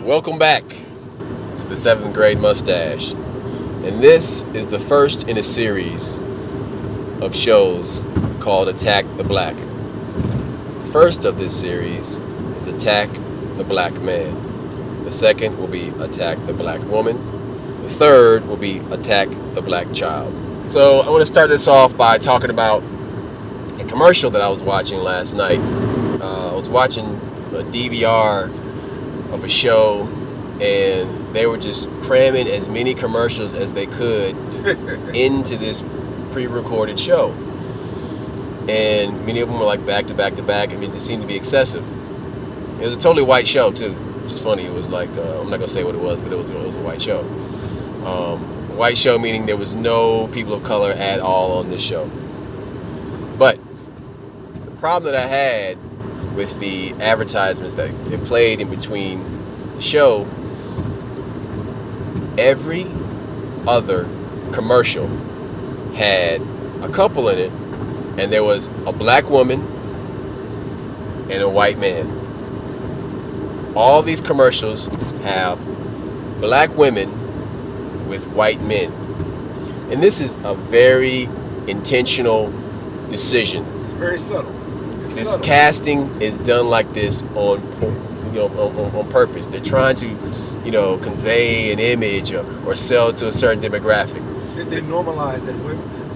Welcome back to the 7th grade Mustache. And this is the first in a series of shows called Attack the Black. The first of this series is Attack the Black Man. The second will be Attack the Black Woman. The third will be Attack the Black Child. So I want to start this off by talking about a commercial that I was watching last night. I was watching a DVR of a show, and they were just cramming as many commercials as they could into this pre-recorded show. And many of them were like back to back to back. I mean, it just seemed to be excessive. It was a totally white show too, which is funny. It was like, I'm not gonna say what it was, but it was a white show. White show meaning there was no people of color at all on this show. But the problem that I had with the advertisements that they played in between the show, every other commercial had a couple in it, and there was a black woman and a white man. All these commercials have black women with white men. And this is a very intentional decision. It's very subtle. This casting is done like this on purpose. They're trying to, convey an image or sell to a certain demographic. They normalize that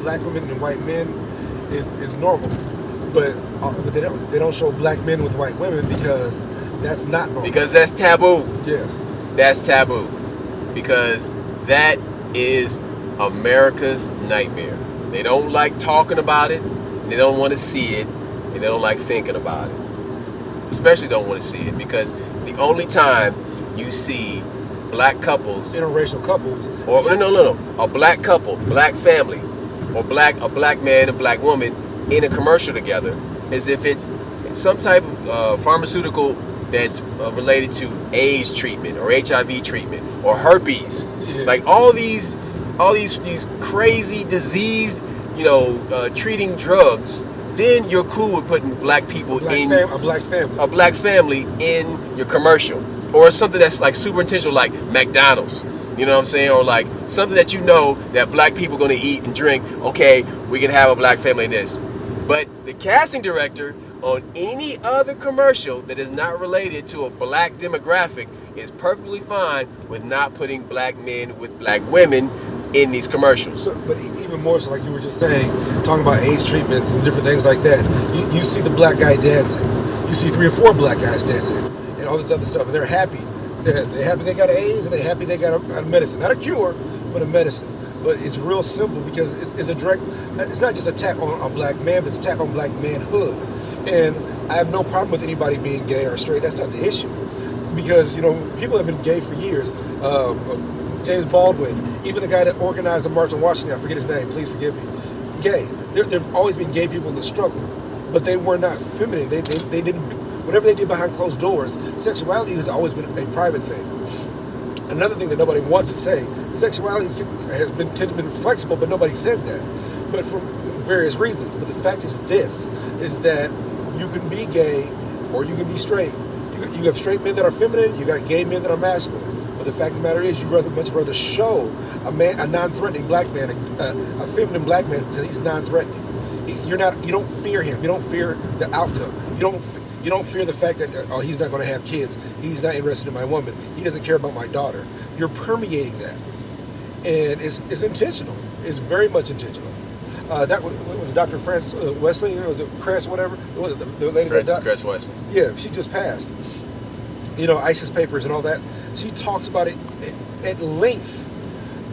black women and white men is normal, but they don't show black men with white women because that's not normal. Because that's taboo. Yes, that's taboo. Because that is America's nightmare. They don't like talking about it. They don't want to see it. And they don't like thinking about it. Especially don't want to see it, because the only time you see black couples, interracial couples, or no, a black couple, black family, or a black man and black woman in a commercial together is if it's some type of pharmaceutical that's related to AIDS treatment or HIV treatment or herpes. Yeah. Like all these crazy disease, treating drugs. Then you're cool with putting black people a black family in your commercial, or something that's like super intentional, like McDonald's. You know what I'm saying? Or like something that that black people are going to eat and drink. Okay, we can have a black family in this. But the casting director on any other commercial that is not related to a black demographic is perfectly fine with not putting black men with black women in these commercials. But even more so, like you were just saying, talking about AIDS treatments and different things like that, you see the black guy dancing. You see 3 or 4 black guys dancing and all this other stuff, and they're happy. They're happy they got AIDS, and they're happy they got a medicine. Not a cure, but a medicine. But it's real simple because it's a direct, it's not just an attack on a black man, but it's an attack on black manhood. And I have no problem with anybody being gay or straight. That's not the issue. Because, people have been gay for years. James Baldwin, even the guy that organized the March on Washington, I forget his name, please forgive me, gay. There have always been gay people in the struggle, but they were not feminine. They didn't, whatever they did behind closed doors, sexuality has always been a private thing. Another thing that nobody wants to say, sexuality has been tended to be flexible, but nobody says that. But for various reasons. But the fact is that you can be gay or you can be straight. You have straight men that are feminine, you got gay men that are masculine. But the fact of the matter is, you'd much rather show a non-threatening black man, a feminine black man, because he's non-threatening. You don't fear him. You don't fear the outcome. You don't fear the fact that he's not going to have kids. He's not interested in my woman. He doesn't care about my daughter. You're permeating that, and it's intentional. It's very much intentional. That was Dr. France Wesley. Was it Cress, whatever? The lady that died? Cress Wesley. Yeah, she just passed. ISIS papers and all that. She talks about it at length.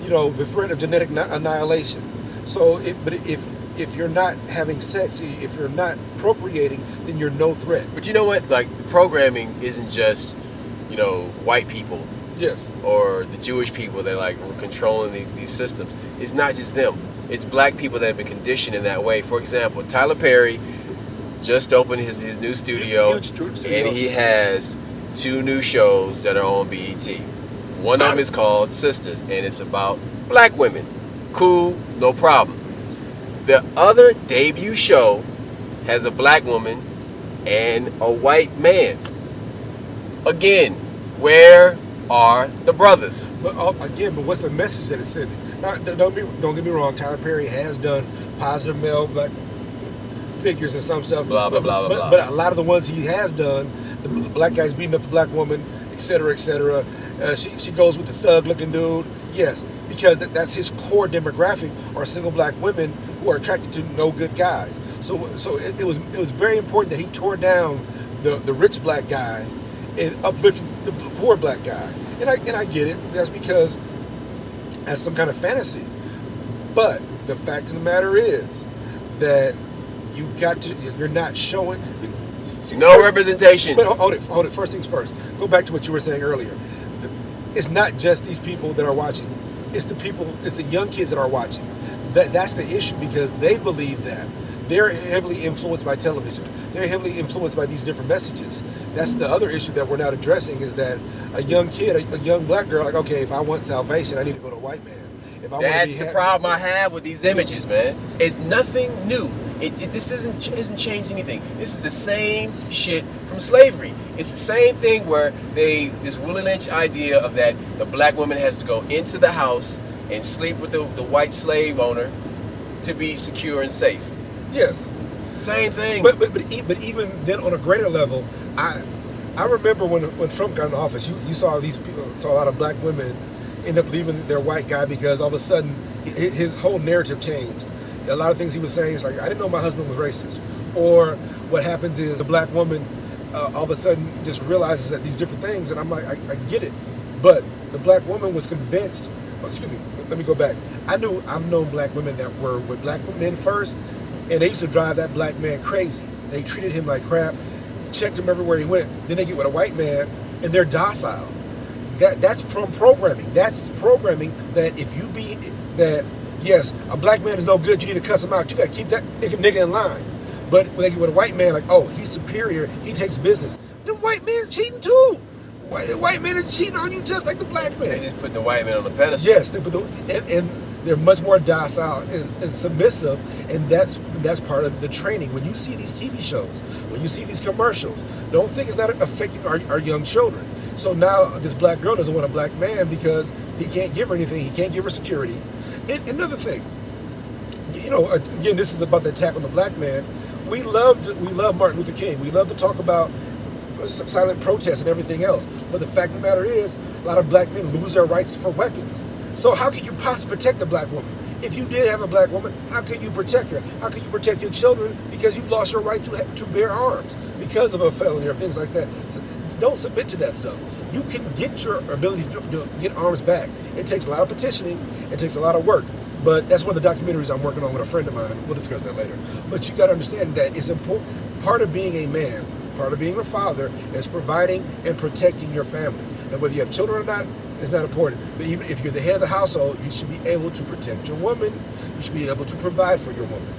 The threat of genetic annihilation. So, if you're not having sex, if you're not procreating, then you're no threat. But you know what? Like, programming isn't just, white people. Yes. Or the Jewish people that like controlling these systems. It's not just them. It's black people that have been conditioned in that way. For example, Tyler Perry just opened his new studio, and he has 2 new shows that are on BET. One of them is called Sisters, and it's about black women. Cool, no problem. The other debut show has a black woman and a white man. Again, where are the brothers. But but what's the message that it's sending? Now, don't get me wrong. Tyler Perry has done positive male black figures and some stuff. Blah blah blah blah. But a lot of the ones he has done, the black guys beating up the black woman, etc., etc. She goes with the thug-looking dude. Yes, because that's his core demographic are single black women who are attracted to no good guys. So it was very important that he tore down the rich black guy and uplifted the poor black guy. And I get it. That's because that's some kind of fantasy. But the fact of the matter is that you're not showing. No representation. But hold it. First things first. Go back to what you were saying earlier. It's not just these people that are watching. It's the young kids that are watching. That's the issue, because they believe that. They're heavily influenced by television. They're heavily influenced by these different messages. That's the other issue that we're not addressing, is that a young kid, a young black girl, like, okay, if I want salvation, I need to go to a white man. That's the problem I have with these images, man. It's nothing new. This isn't changed anything. This is the same shit from slavery. It's the same thing where this Willie Lynch idea of that the black woman has to go into the house and sleep with the white slave owner to be secure and safe. Yes. Same thing. But even then, on a greater level, I remember when Trump got in office, you saw these people, saw a lot of black women end up leaving their white guy because all of a sudden his whole narrative changed. A lot of things he was saying is like, I didn't know my husband was racist. Or what happens is a black woman all of a sudden just realizes that these different things, and I'm like, I get it. But the black woman was convinced, excuse me, let me go back. I've known black women that were with black men first, and they used to drive that black man crazy. They treated him like crap, checked him everywhere he went. Then they get with a white man, and they're docile. That's from programming. That's programming that if you yes, a black man is no good, you need to cuss him out. You got to keep that nigga in line. But when they get with a white man, like, oh, he's superior, he takes business. Then white men cheating too. White men is cheating on you just like the black man. They just put the white man on the pedestal. Yes, they put and they're much more docile and submissive, and that's part of the training. When you see these TV shows, when you see these commercials, don't think it's not affecting our young children. So now this black girl doesn't want a black man because he can't give her anything. He can't give her security. And another thing, again, this is about the attack on the black man. We love Martin Luther King. We love to talk about silent protest and everything else. But the fact of the matter is, a lot of black men lose their rights for weapons. So how can you possibly protect a black woman? If you did have a black woman, how can you protect her? How can you protect your children? Because you've lost your right to bear arms because of a felony or things like that. So don't submit to that stuff. You can get your ability to get arms back. It takes a lot of petitioning. It takes a lot of work. But that's one of the documentaries I'm working on with a friend of mine. We'll discuss that later. But you got to understand that it's important. Part of being a man, part of being a father, is providing and protecting your family. And whether you have children or not, it's not important. But even if you're the head of the household, you should be able to protect your woman. You should be able to provide for your woman.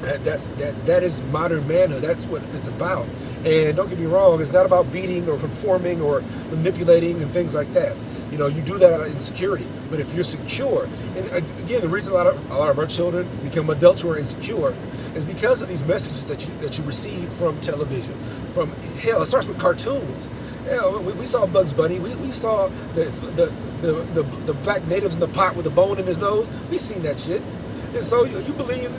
That is modern manhood. That's what it's about. And don't get me wrong, it's not about beating or conforming or manipulating and things like that. You do that out of insecurity. But if you're secure, and again, the reason a lot of our children become adults who are insecure is because of these messages that you receive from television. It starts with cartoons. Hell, we saw Bugs Bunny. We saw the black natives in the pot with the bone in his nose. We seen that shit. And so you believe,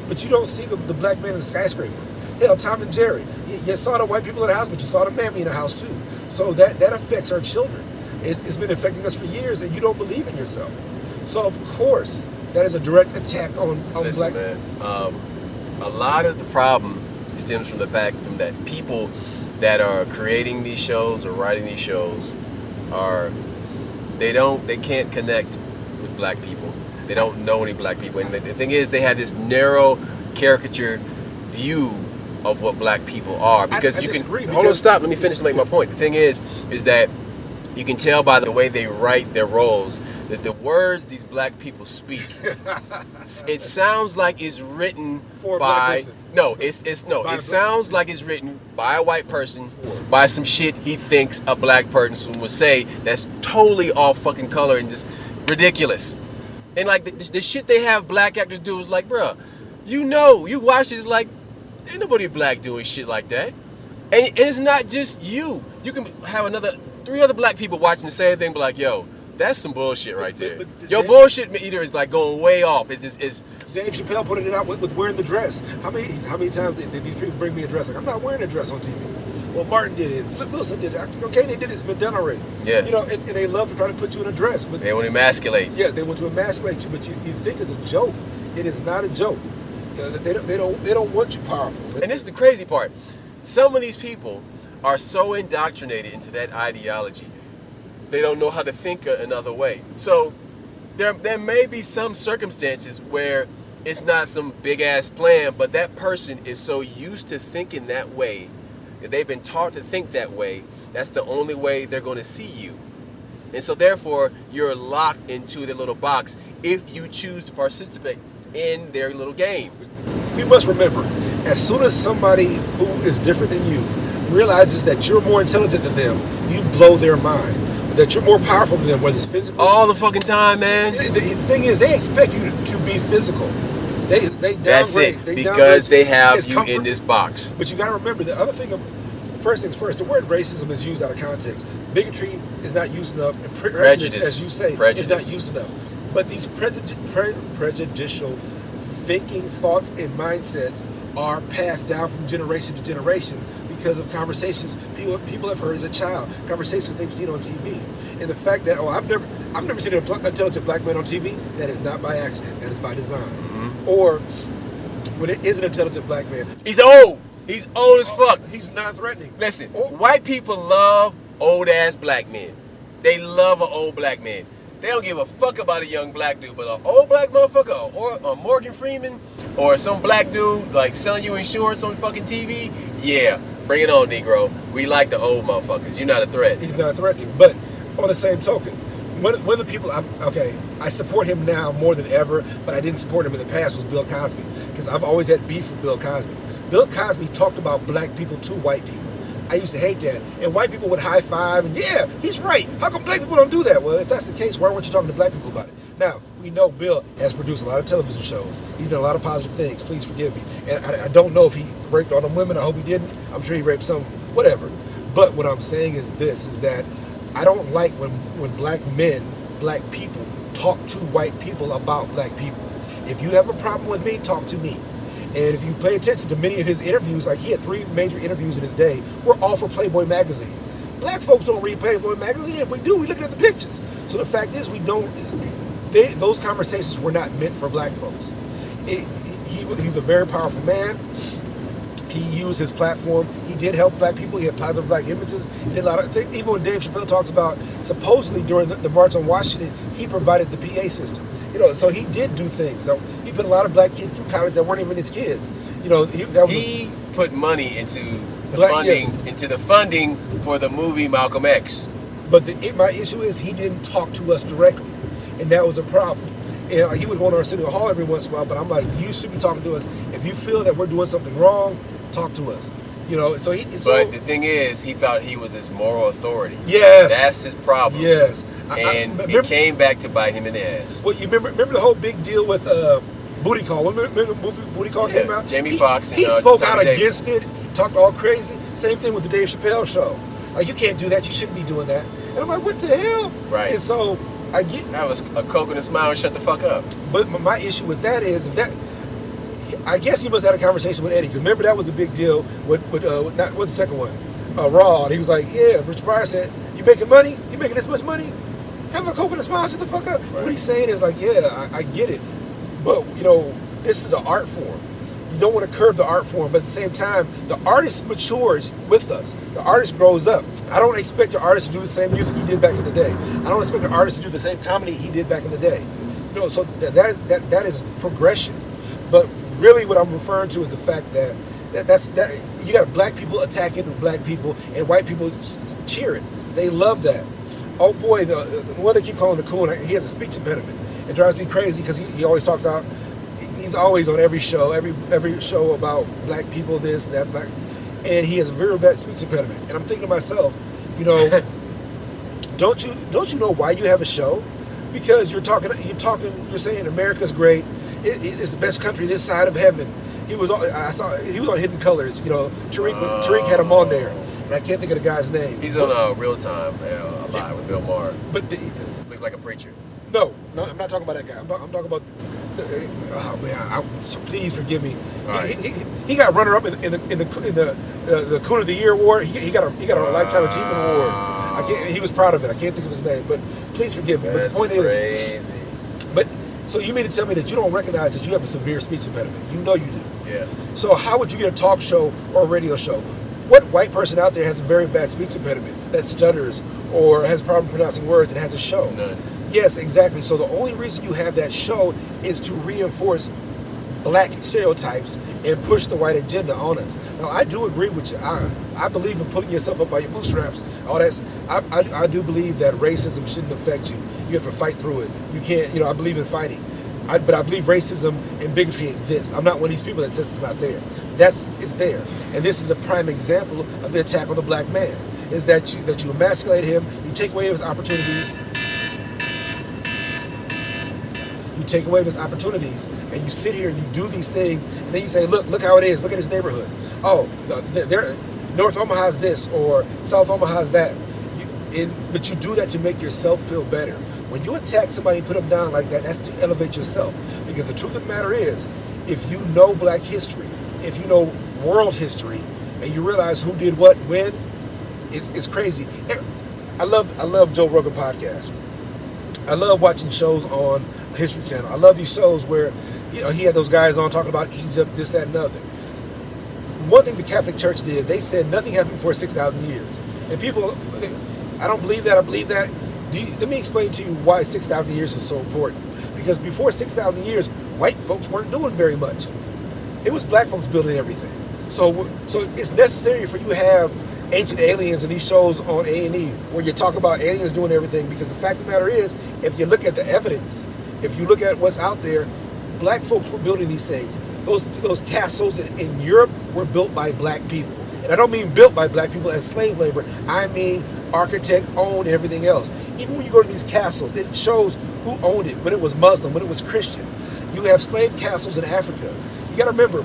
but you don't see the black man in the skyscraper. Hell, Tom and Jerry. You saw the white people in the house, but you saw the mammy in the house too. So that affects our children. It's been affecting us for years, and you don't believe in yourself. So of course, that is a direct attack on Listen, black. Man, a lot of the problem stems from the fact that people that are creating these shows or writing these shows they can't connect with black people. They don't know any black people, and the thing is, they have this narrow caricature view of what black people are. Because you can hold on, stop. Let me finish and make my point. The thing is that you can tell by the way they write their roles that the words these black people speak, it sounds like it's written by it sounds like it's written by a white person by some shit he thinks a black person would say that's totally off fucking color and just ridiculous. And like the shit they have black actors do is like, bruh, you watch this, like, ain't nobody black doing shit like that. And it's not just you. You can have another 3 other black people watching the same thing, be like, yo, that's some bullshit right there. But Your bullshit meter is like going way off. It's Dave Chappelle put it out with wearing the dress. How many times did these people bring me a dress? Like, I'm not wearing a dress on TV. Well, Martin did it. Flip Wilson did it. Okay, they did it. It's been done already. Yeah. You know, and they love to try to put you in a dress. But they want to emasculate. Yeah, they want to emasculate you, but you think it's a joke. It is not a joke. They don't want you powerful. And this is the crazy part. Some of these people are so indoctrinated into that ideology, they don't know how to think another way. So there may be some circumstances where it's not some big ass plan, but that person is so used to thinking that way, that they've been taught to think that way, that's the only way they're going to see you. And so therefore, you're locked into their little box if you choose to participate in their little game. We must remember, as soon as somebody who is different than you realizes that you're more intelligent than them, you blow their mind. That you're more powerful than them, whether it's physical. All the fucking time, man. The thing is, they expect you to be physical. They downgrade. That's it, because they have you in this box. But you got to remember, the other thing, first things first, the word racism is used out of context. Bigotry is not used enough, and prejudice, as you say, is not used enough. But these prejudicial thinking, thoughts, and mindsets are passed down from generation to generation because of conversations people have heard as a child, conversations they've seen on TV, and the fact that I've never seen an intelligent black man on TV. That is not by accident. That is by design. Mm-hmm. Or when it is an intelligent black man, he's old. He's old as fuck. He's non-threatening. Listen, white people love old ass black men. They love an old black man. They don't give a fuck about a young black dude, but an old black motherfucker, or a Morgan Freeman, or some black dude like selling you insurance on fucking TV, yeah, bring it on, Negro. We like the old motherfuckers. You're not a threat. He's not threatening. But on the same token, one of the people, I support him now more than ever, but I didn't support him in the past, was Bill Cosby, because I've always had beef with Bill Cosby. Bill Cosby talked about black people to white people. I used to hate that. And white people would high five and, yeah, he's right. How come black people don't do that? Well, if that's the case, why weren't you talking to black people about it? Now, we know Bill has produced a lot of television shows. He's done a lot of positive things. Please forgive me. And I don't know if he raped all them women. I hope he didn't. I'm sure he raped some, whatever. But what I'm saying is this, is that I don't like when black men, black people, talk to white people about black people. If you have a problem with me, talk to me. And if you pay attention to many of his interviews, like he had 3 major interviews in his day, were all for Playboy magazine. Black folks don't read Playboy magazine. If we do, we look at the pictures. So the fact is, those conversations were not meant for black folks. He's a very powerful man. He used his platform. He did help black people. He had positive black images. He did a lot of things. Even when Dave Chappelle talks about, supposedly during the March on Washington, he provided the PA system. You know, so he did do things. So he put a lot of black kids through college that weren't even his kids. You know, he put money into the funding for the movie Malcolm X. But my issue is he didn't talk to us directly, and that was a problem. And he would go to our city hall every once in a while, but I'm like, you should be talking to us. If you feel that we're doing something wrong, talk to us. You know, but the thing is, he thought he was his moral authority. Yes. That's his problem. Yes. And it came back to bite him in the ass. Well, you remember the whole big deal with Booty Call? Remember the movie Booty Call came out? Jamie Foxx and he spoke out Davis. against it, talked all crazy. Same thing with the Dave Chappelle show. Like, you can't do that. You shouldn't be doing that. And I'm like, what the hell? Right. And so I get that was a coke and a smile and shut the fuck up. But my issue with that is I guess he must have had a conversation with Eddie. Because remember, that was a big deal with what's the second one? Raw. And he was like, yeah, Richard Pryor said, you making money? You making this much money? Have a coke and a smile, shut the fuck up. Right. What he's saying is like, yeah, I get it. But, you know, this is an art form. You don't want to curb the art form, but at the same time, the artist matures with us. The artist grows up. I don't expect the artist to do the same music he did back in the day. I don't expect the artist to do the same comedy he did back in the day. You know, so that is progression. But really what I'm referring to is the fact that you got black people attacking black people and white people cheering. They love that. Oh boy, the one they keep calling the coon, he has a speech impediment. It drives me crazy because he always talks out. He's always on every show about black people, this and that, black, and he has a very bad speech impediment. And I'm thinking to myself, you know, don't you know why you have a show? Because you're saying America's great. It's the best country this side of heaven. He was on Hidden Colors. You know, Tariq had him on there. and I can't think of the guy's name. He's on Real Time a lot with Bill Maher. But looks like a preacher. No, I'm not talking about that guy. I'm talking about. Oh man, so please forgive me. Right. He got runner up in the Coon of the Year award. He got a Lifetime Achievement Award. He was proud of it. I can't think of his name, but please forgive me. But the point is, but so you mean to tell me that you don't recognize that you have a severe speech impediment? You know you do. Yeah. So how would you get a talk show or a radio show? What white person out there has a very bad speech impediment that stutters or has a problem pronouncing words and has a show? None. Yes, exactly. So the only reason you have that show is to reinforce black stereotypes and push the white agenda on us. Now, I do agree with you. I believe in pulling yourself up by your bootstraps. All that. I do believe that racism shouldn't affect you. You have to fight through it. You can't. I believe in fighting. But I believe racism and bigotry exists. I'm not one of these people that says it's not there. It's there. And this is a prime example of the attack on the black man. Is that you emasculate him, you take away his opportunities. You take away his opportunities, and you sit here and you do these things, and then you say, look how it is. Look at his neighborhood. Oh, North Omaha's this, or South Omaha's that. But you do that to make yourself feel better. When you attack somebody and put them down like that, that's to elevate yourself. Because the truth of the matter is, if you know black history, if you know world history, and you realize who did what when, it's crazy. I love Joe Rogan podcast. I love watching shows on History Channel. I love these shows where he had those guys on talking about Egypt, this, that, and other. One thing the Catholic Church did, they said nothing happened for 6,000 years. And people, I don't believe that, I believe that. Let me explain to you why 6,000 years is so important. Because before 6,000 years, white folks weren't doing very much. It was black folks building everything. So it's necessary for you to have Ancient Aliens and these shows on A&E where you talk about aliens doing everything, because the fact of the matter is, if you look at the evidence, if you look at what's out there, black folks were building these things. Those castles in Europe were built by black people. And I don't mean built by black people as slave labor. I mean architect owned everything else. Even when you go to these castles, it shows who owned it, when it was Muslim, when it was Christian. You have slave castles in Africa. You got to remember,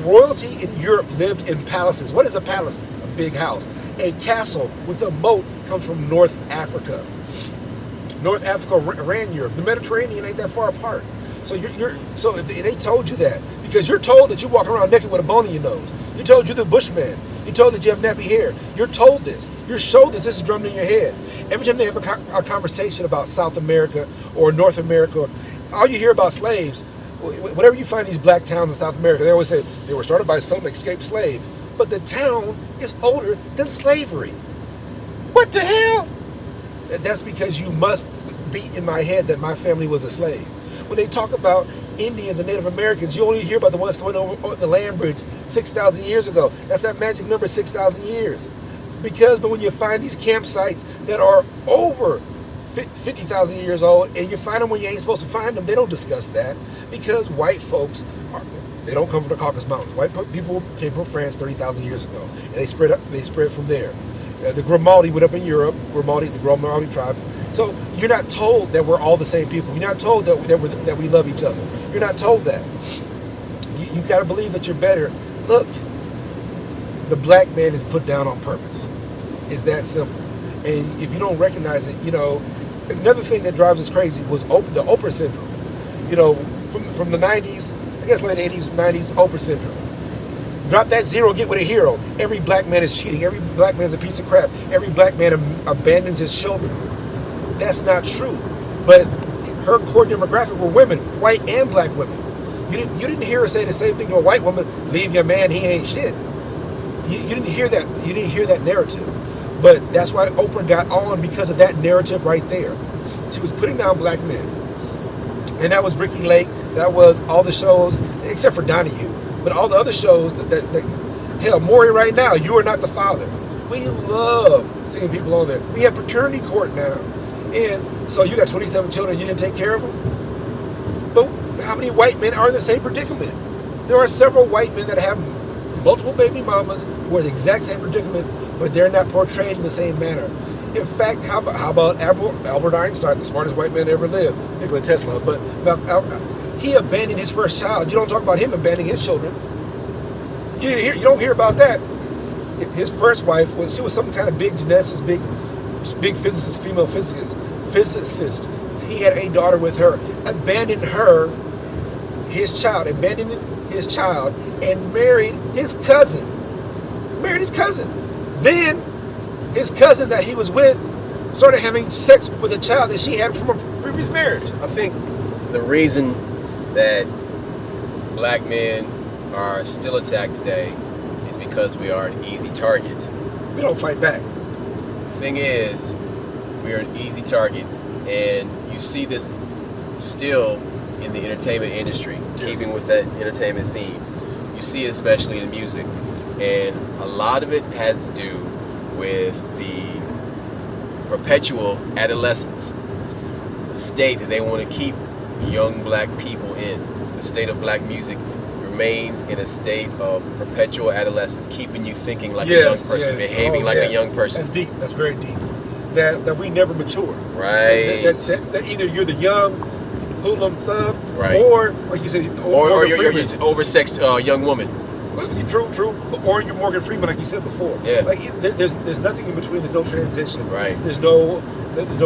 royalty in Europe lived in palaces. What is a palace? A big house. A castle with a moat comes from North Africa. North Africa ran Europe. The Mediterranean ain't that far apart. So so if they told you that, because you're told that you walk around naked with a bone in your nose. You're told you're the Bushman. You're told that you have nappy hair. You're told this. You're showed this. This is drummed in your head. Every time they have a conversation about South America or North America, all you hear about slaves, whenever you find these black towns in South America, they always say they were started by some escaped slave. But the town is older than slavery. What the hell? That's because you must beat in my head that my family was a slave. When they talk about Indians and Native Americans, you only hear about the ones coming over the land bridge 6,000 years ago. That's that magic number, 6,000 years. But when you find these campsites that are over 50,000 years old, and you find them when you ain't supposed to find them, they don't discuss that, because white folks they don't come from the Caucasus Mountains. White people came from France 30,000 years ago, and they spread from there. The Grimaldi went up in Europe, the Grimaldi tribe. So you're not told that we're all the same people. You're not told that we love each other. You're not told that. You got to believe that you're better. Look, the black man is put down on purpose. It's that simple. And if you don't recognize it, another thing that drives us crazy was the Oprah syndrome. From the 90s, I guess late 80s, 90s, Oprah syndrome. Drop that zero, get with a hero. Every black man is cheating. Every black man's a piece of crap. Every black man abandons his children. That's not true. But her core demographic were women, white and black women. You didn't hear her say the same thing to a white woman, leave your man, he ain't shit. You didn't hear that. You didn't hear that narrative. But that's why Oprah got on, because of that narrative right there. She was putting down black men. And that was Ricky Lake. That was all the shows, except for Donahue. But all the other shows, hell, Maury right now, You Are Not the Father. We love seeing people on there. We have paternity court now. And so you got 27 children, you didn't take care of them? But how many white men are in the same predicament? There are several white men that have multiple baby mamas who are the exact same predicament, but they're not portrayed in the same manner. In fact, how about Albert Einstein, the smartest white man ever lived, Nikola Tesla, but he abandoned his first child. You don't talk about him abandoning his children. You don't hear about that. his first wife she was some kind of big geneticist, big physicist, female physicist. He had a daughter with her, abandoned his child, and married his cousin. Then his cousin that he was with started having sex with a child that she had from a previous marriage. I think the reason that black men are still attacked today is because we are an easy target. We don't fight back. The thing is, we are an easy target, and you see this still in the entertainment industry, keeping with that entertainment theme. You see it especially in music, and a lot of it has to do with the perpetual adolescence, the state that they want to keep young black people in. The state of black music remains in a state of perpetual adolescence, keeping you thinking like a young person, behaving like a young person. That's deep. That's very deep. That we never mature. Right. That either you're the young hoodlum thug, right, or like you said, or you're oversexed young woman. True. Or you're Morgan Freeman, like you said before. Yeah. Like there's nothing in between. There's no transition. Right. There's no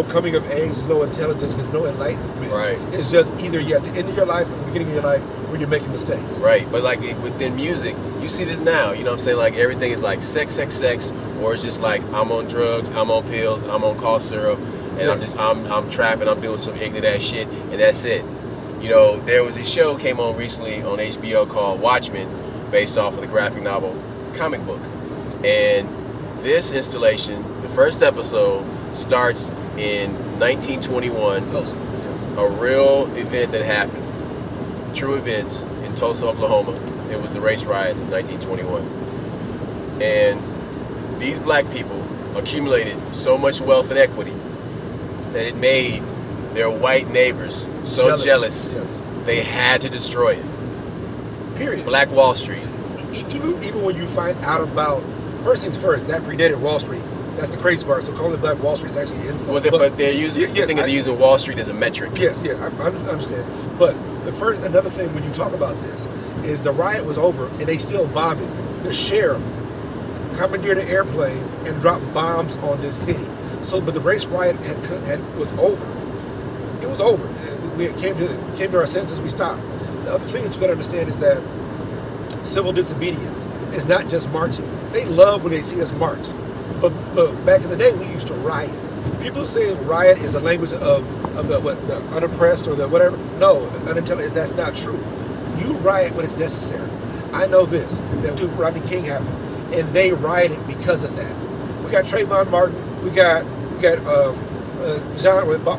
coming of age. There's no intelligence. There's no enlightenment. Right. It's just either you're at the end of your life or the beginning of your life where you're making mistakes. Right. But like within music, you see this now. You know what I'm saying? Like everything is like sex, or it's just like I'm on drugs, I'm on pills, I'm on cough syrup, and I'm trapping, I'm doing some ignorant ass shit, and that's it. You know, there was a show came on recently on HBO called Watchmen, based off of the graphic novel comic book. And this installation, the first episode, starts in 1921, a real event that happened, true events in Tulsa, Oklahoma. It was the race riots of 1921. And these black people accumulated so much wealth and equity that it made their white neighbors so jealous they had to destroy it. Period. Black Wall Street. Even when you find out about, first things first, that predated Wall Street. That's the crazy part. So calling it Black Wall Street is actually insult. But they're using, they're using Wall Street as a metric. Yes, I understand. But another thing when you talk about this is the riot was over and they still bombing. The sheriff commandeered an airplane and dropped bombs on this city. So, but the race riot was over. It was over. We came to our senses. We stopped. The other thing that you got to understand is that civil disobedience is not just marching. They love when they see us march. But back in the day, we used to riot. People say riot is a language of the unoppressed or the whatever. No, unintelligent. That's not true. You riot when it's necessary. I know this. That Rodney King happened, and they rioted because of that. We got Trayvon Martin. We got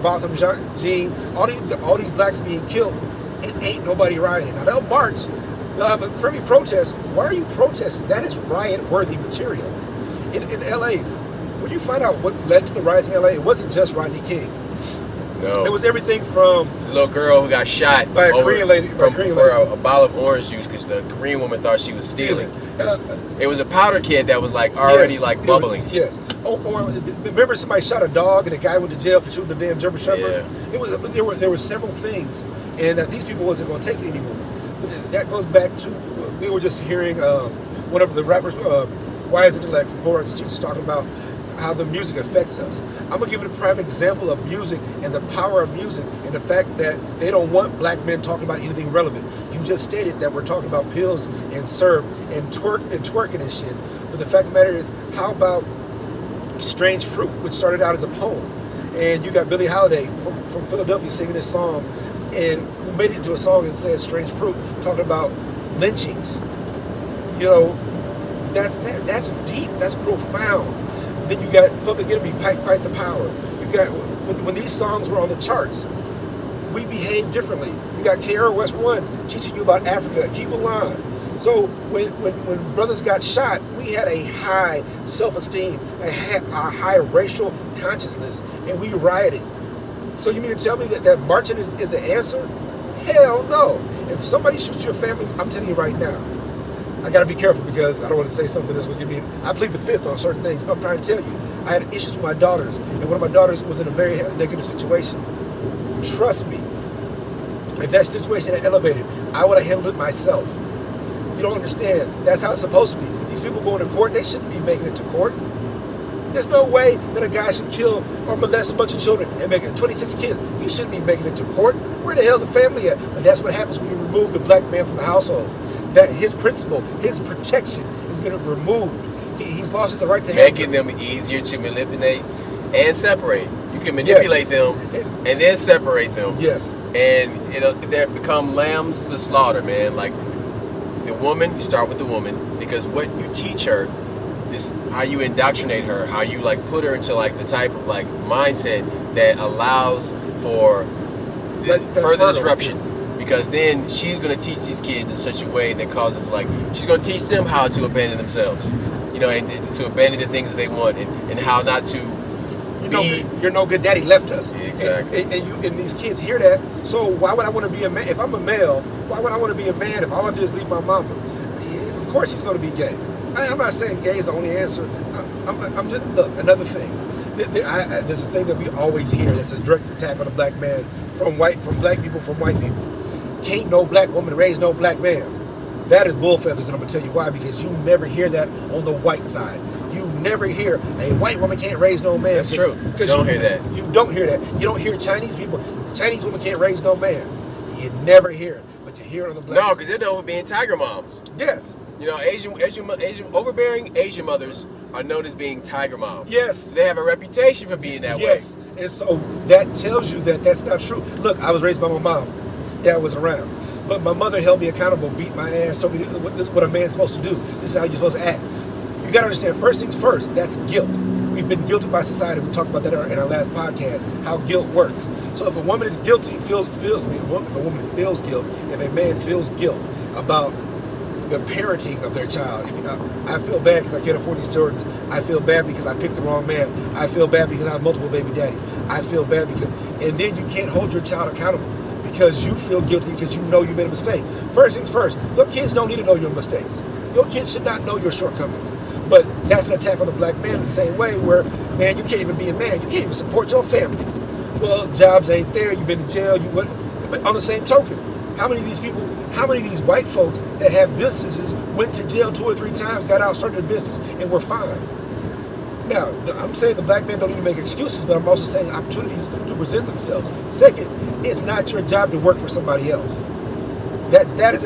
Botham Jean. All these blacks being killed, and ain't nobody rioting. Now they'll march. They'll have a friendly protest. Why are you protesting? That is riot-worthy material. In LA, when you find out what led to the riots in LA, it wasn't just Rodney King. No. It was everything from this little girl who got shot by a Korean lady for a bottle of orange juice because the Korean woman thought she was stealing. It was a powder kid that was like already bubbling. Yes. Or remember somebody shot a dog and the guy went to jail for shooting the damn German Shepherd? Yeah. There were several things, and that these people wasn't going to take it anymore. But that goes back to, we were just hearing one of the rappers, Wise Intellect from Poor Arts Teachers, talking about how the music affects us. I'm going to give you a prime example of music and the power of music and the fact that they don't want black men talking about anything relevant. You just stated that we're talking about pills and syrup and twerking and shit. But the fact of the matter is, how about Strange Fruit, which started out as a poem? And you got Billie Holiday from Philadelphia singing this song, and who made it into a song and said Strange Fruit, talking about lynchings. You know, that's deep, that's profound. Then you got Public Enemy, Fight the Power. You got, when these songs were on the charts, we behaved differently. You got KRS One teaching you about Africa, keep a line. So when brothers got shot, we had a high self-esteem, a high racial consciousness, and we rioted. So you mean to tell me that marching is the answer? Hell no. If somebody shoots your family, I'm telling you right now, I got to be careful because I don't want to say something that's going to give me, I plead the fifth on certain things, but I'm trying to tell you, I had issues with my daughters, and one of my daughters was in a very negative situation. Trust me, if that situation had elevated, I would have handled it myself. You don't understand. That's how it's supposed to be. These people going to court, they shouldn't be making it to court. There's no way that a guy should kill or molest a bunch of children and make it 26 kids. You shouldn't be making it to court. Where the hell's the family at? But that's what happens when you remove the black man from the household. That his principle, his protection is going to be removed. He's lost his right to making them easier to manipulate and separate. You can manipulate them and then separate them. Yes. And they become lambs to the slaughter, man. Like the woman, you start with the woman because what you teach her is how you indoctrinate her, how you like put her into like the type of like mindset that allows for further disruption. Because then she's going to teach these kids in such a way that causes like she's going to teach them how to abandon themselves, and to abandon the things that they want and how not to. You're no good daddy left us. Exactly. And these kids hear that. So why would I want to be a man? If I'm a male, why would I want to be a man if all I do is leave my mama? Of course he's going to be gay. I'm not saying gay is the only answer. I'm just, look, another thing. There's a thing that we always hear. That's a direct attack on a black man from black people, from white people. Can't no black woman raise no black man. That is bull feathers, and I'm going to tell you why. Because you never hear that on the white side. You never hear a white woman can't raise no man. That's true. You don't hear that. You don't hear that. You don't hear Chinese women can't raise no man. You never hear it. But you hear it on the black side. No, because they're known for being tiger moms. Yes. Asian overbearing Asian mothers are known as being tiger moms. Yes. So they have a reputation for being that way. Yes. And so that tells you that that's not true. Look, I was raised by my mom. Dad was around. But my mother held me accountable, beat my ass, told me this is what a man's supposed to do. This is how you're supposed to act. You got to understand, first things first, that's guilt. We've been guilted by society. We talked about that in our last podcast, how guilt works. So if a woman is guilty, if a woman feels guilt, if a man feels guilt about the parenting of their child. I feel bad because I can't afford these Jordans. I feel bad because I picked the wrong man. I feel bad because I have multiple baby daddies. I feel bad because, and then you can't hold your child accountable because you feel guilty because you know you made a mistake. First things first, your kids don't need to know your mistakes. Your kids should not know your shortcomings. But that's an attack on the black man in the same way where, man, you can't even be a man. You can't even support your family. Well, jobs ain't there. You've been to jail. But on the same token, how many of these white folks that have businesses went to jail 2 or 3 times, got out, started a business, and were fine? Now, I'm saying the black men don't even make excuses, but I'm also saying opportunities to present themselves. Second, it's not your job to work for somebody else. That is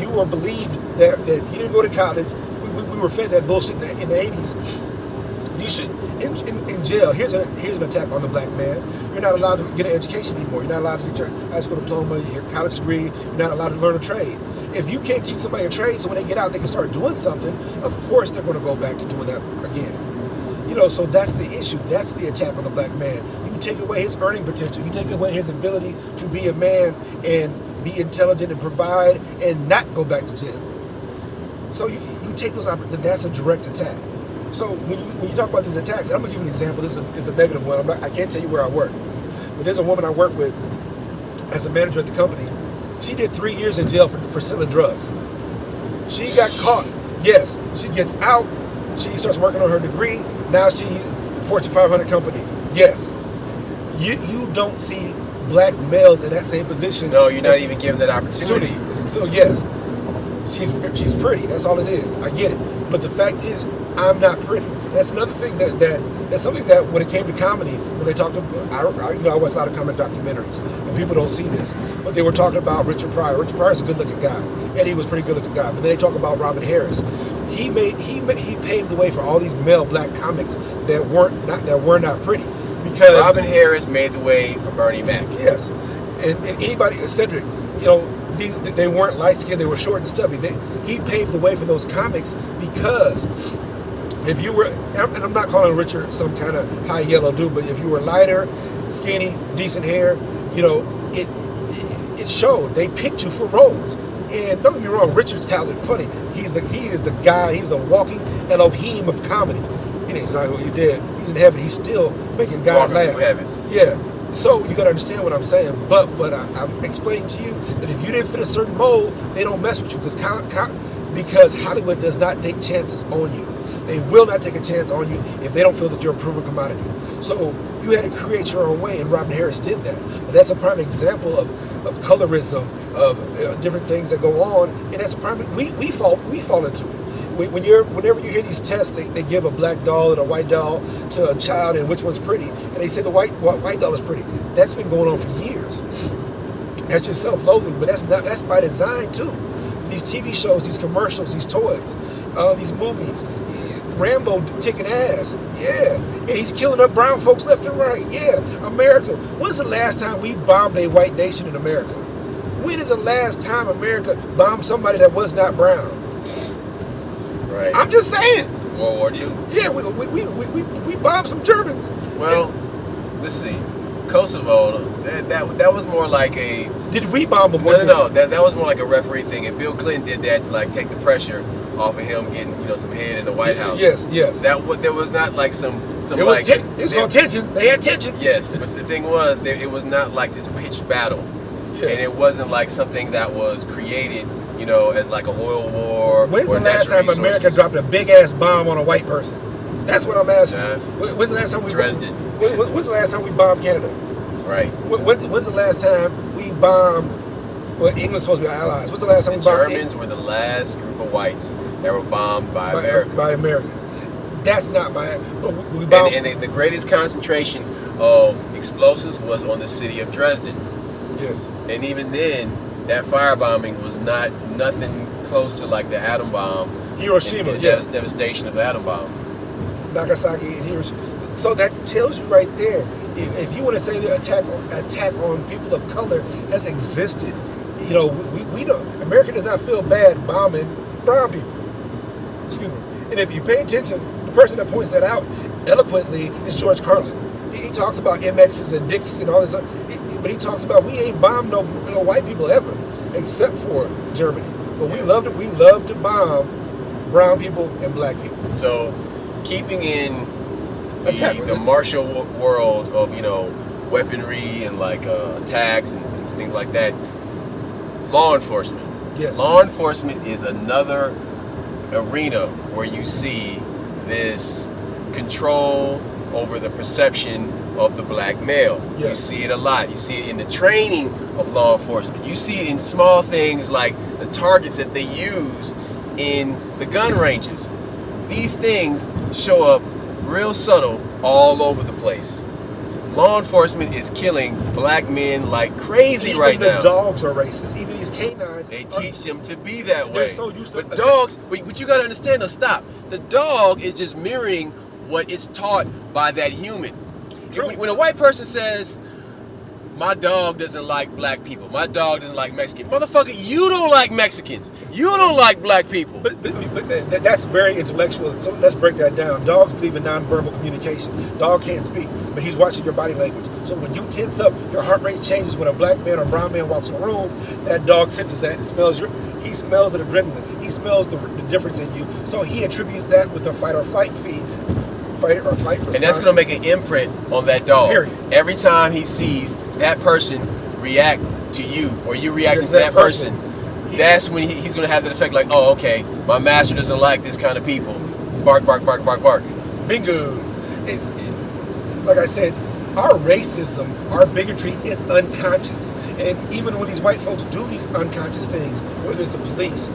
you are believed that if you didn't go to college, we were fed that bullshit in the 80s. You should, in jail, here's an attack on the black man. You're not allowed to get an education anymore. You're not allowed to get your high school diploma, your college degree. You're not allowed to learn a trade. If you can't teach somebody a trade so when they get out they can start doing something, of course they're going to go back to doing that again. So that's the issue. That's the attack on the black man. You take away his earning potential. You take away his ability to be a man and be intelligent and provide and not go back to jail. So you take those out, that's a direct attack. So when you talk about these attacks, I'm going to give you an example. This is a negative one. I can't tell you where I work. But there's a woman I work with as a manager at the company. She did 3 years in jail for selling drugs. She got caught. Yes. She gets out. She starts working on her degree. Now she Fortune 500 company. Yes. You don't see black males in that same position. No, you're not even given that opportunity. So yes, she's pretty. That's all it is. I get it. But the fact is, I'm not pretty. That's another thing that's something that when it came to comedy, when they talked about, I watch a lot of comedy documentaries, and people don't see this, but they were talking about Richard Pryor. Richard Pryor's a good-looking guy, and he was a pretty good-looking guy. But then they talk about Robin Harris. He paved the way for all these male black comics that were not pretty. Because Robin Harris made the way for Bernie Mac. Yes, and anybody, Cedric, they weren't light-skinned, they were short and stubby. He paved the way for those comics because if you were, and I'm not calling Richard some kind of high yellow dude, but if you were lighter, skinny, decent hair, it showed. They picked you for roles. And don't get me wrong, Richard's talented and funny. He is the guy, he's the walking Elohim of comedy. He's not, he's dead. He's in heaven. He's still making God laugh. Yeah. So you got to understand what I'm saying. But I'm explaining to you that if you didn't fit a certain mold, they don't mess with you because Hollywood does not take chances on you. They will not take a chance on you if they don't feel that you're a proven commodity. So you had to create your own way, and Robin Harris did that. But that's a prime example of colorism, of different things that go on, and that's a prime. We fall into it. whenever you hear these tests, they give a black doll and a white doll to a child, and which one's pretty, and they say the white doll is pretty. That's been going on for years. That's just self-loathing, but that's by design too. These TV shows, these commercials, these toys, these movies. Rambo kicking ass, yeah. And he's killing up brown folks left and right, yeah. America. When's the last time we bombed a white nation in America? When is the last time America bombed somebody that was not brown? Right. I'm just saying. World War II. Yeah, we bombed some Germans. Well, let's see. Kosovo, that was more like a... Did we bomb them? No. That was more like a referee thing, and Bill Clinton did that to like take the pressure off of him getting some head in the White House. Yes. There was not like some it was called tension. They had tension. Yes, but the thing was it was not like this pitched battle, and it wasn't like something that was created as like a oil war. When's the last time America dropped a big ass bomb on a white person? That's what I'm asking. When's the last time we Dresden? When's the last time we bombed Canada? Right. When's the last time we bombed? Well, England's supposed to be our allies. When's the last time we bombed? Germans were the last group of whites that were bombed by Americans. By Americans. That's not by. But we bombed. And the greatest concentration of explosives was on the city of Dresden. Yes. And even then, that firebombing was nothing close to like the atom bomb. Hiroshima. And Yes. Devastation of the atom bomb. Nagasaki and Hiroshima. So that tells you right there. If you want to say the attack on people of color has existed, we don't. America does not feel bad bombing brown people. Excuse me. And if you pay attention, the person that points that out eloquently is George Carlin. He talks about MXs and Dicks and all this, but he talks about we ain't bombed no white people ever, except for Germany. But we love to bomb brown people and black people. So, keeping in the martial world of weaponry and like attacks and things like that, law enforcement. Yes. Law enforcement is another arena where you see this control over the perception of the black male. Yes. You see it a lot. You see it in the training of law enforcement. You see it in small things like the targets that they use in the gun ranges. These things show up real subtle all over the place. Law enforcement is killing black men like crazy right now. Even the dogs are racist. Even these canines. They teach them to be that way. They're so used to. But dogs, what you gotta understand though, stop. The dog is just mirroring what it's taught by that human. True. When a white person says, my dog doesn't like black people, my dog doesn't like Mexicans, motherfucker, you don't like Mexicans. You don't like black people. But that's very intellectual. So let's break that down. Dogs believe in nonverbal communication. Dog can't speak, but he's watching your body language. So when you tense up, your heart rate changes. When a black man or brown man walks in a room, that dog senses that and smells he smells the adrenaline. He smells the difference in you. So he attributes that with a fight or flight response. And that's going to make an imprint on that dog. Period. Every time he sees that person react to you or you reacting to that person, that's when he's going to have that effect like, oh, okay, my master doesn't like this kind of people. Bark, bark, bark, bark, bark. Bingo. Like I said, our racism, our bigotry is unconscious. And even when these white folks do these unconscious things, whether it's the police,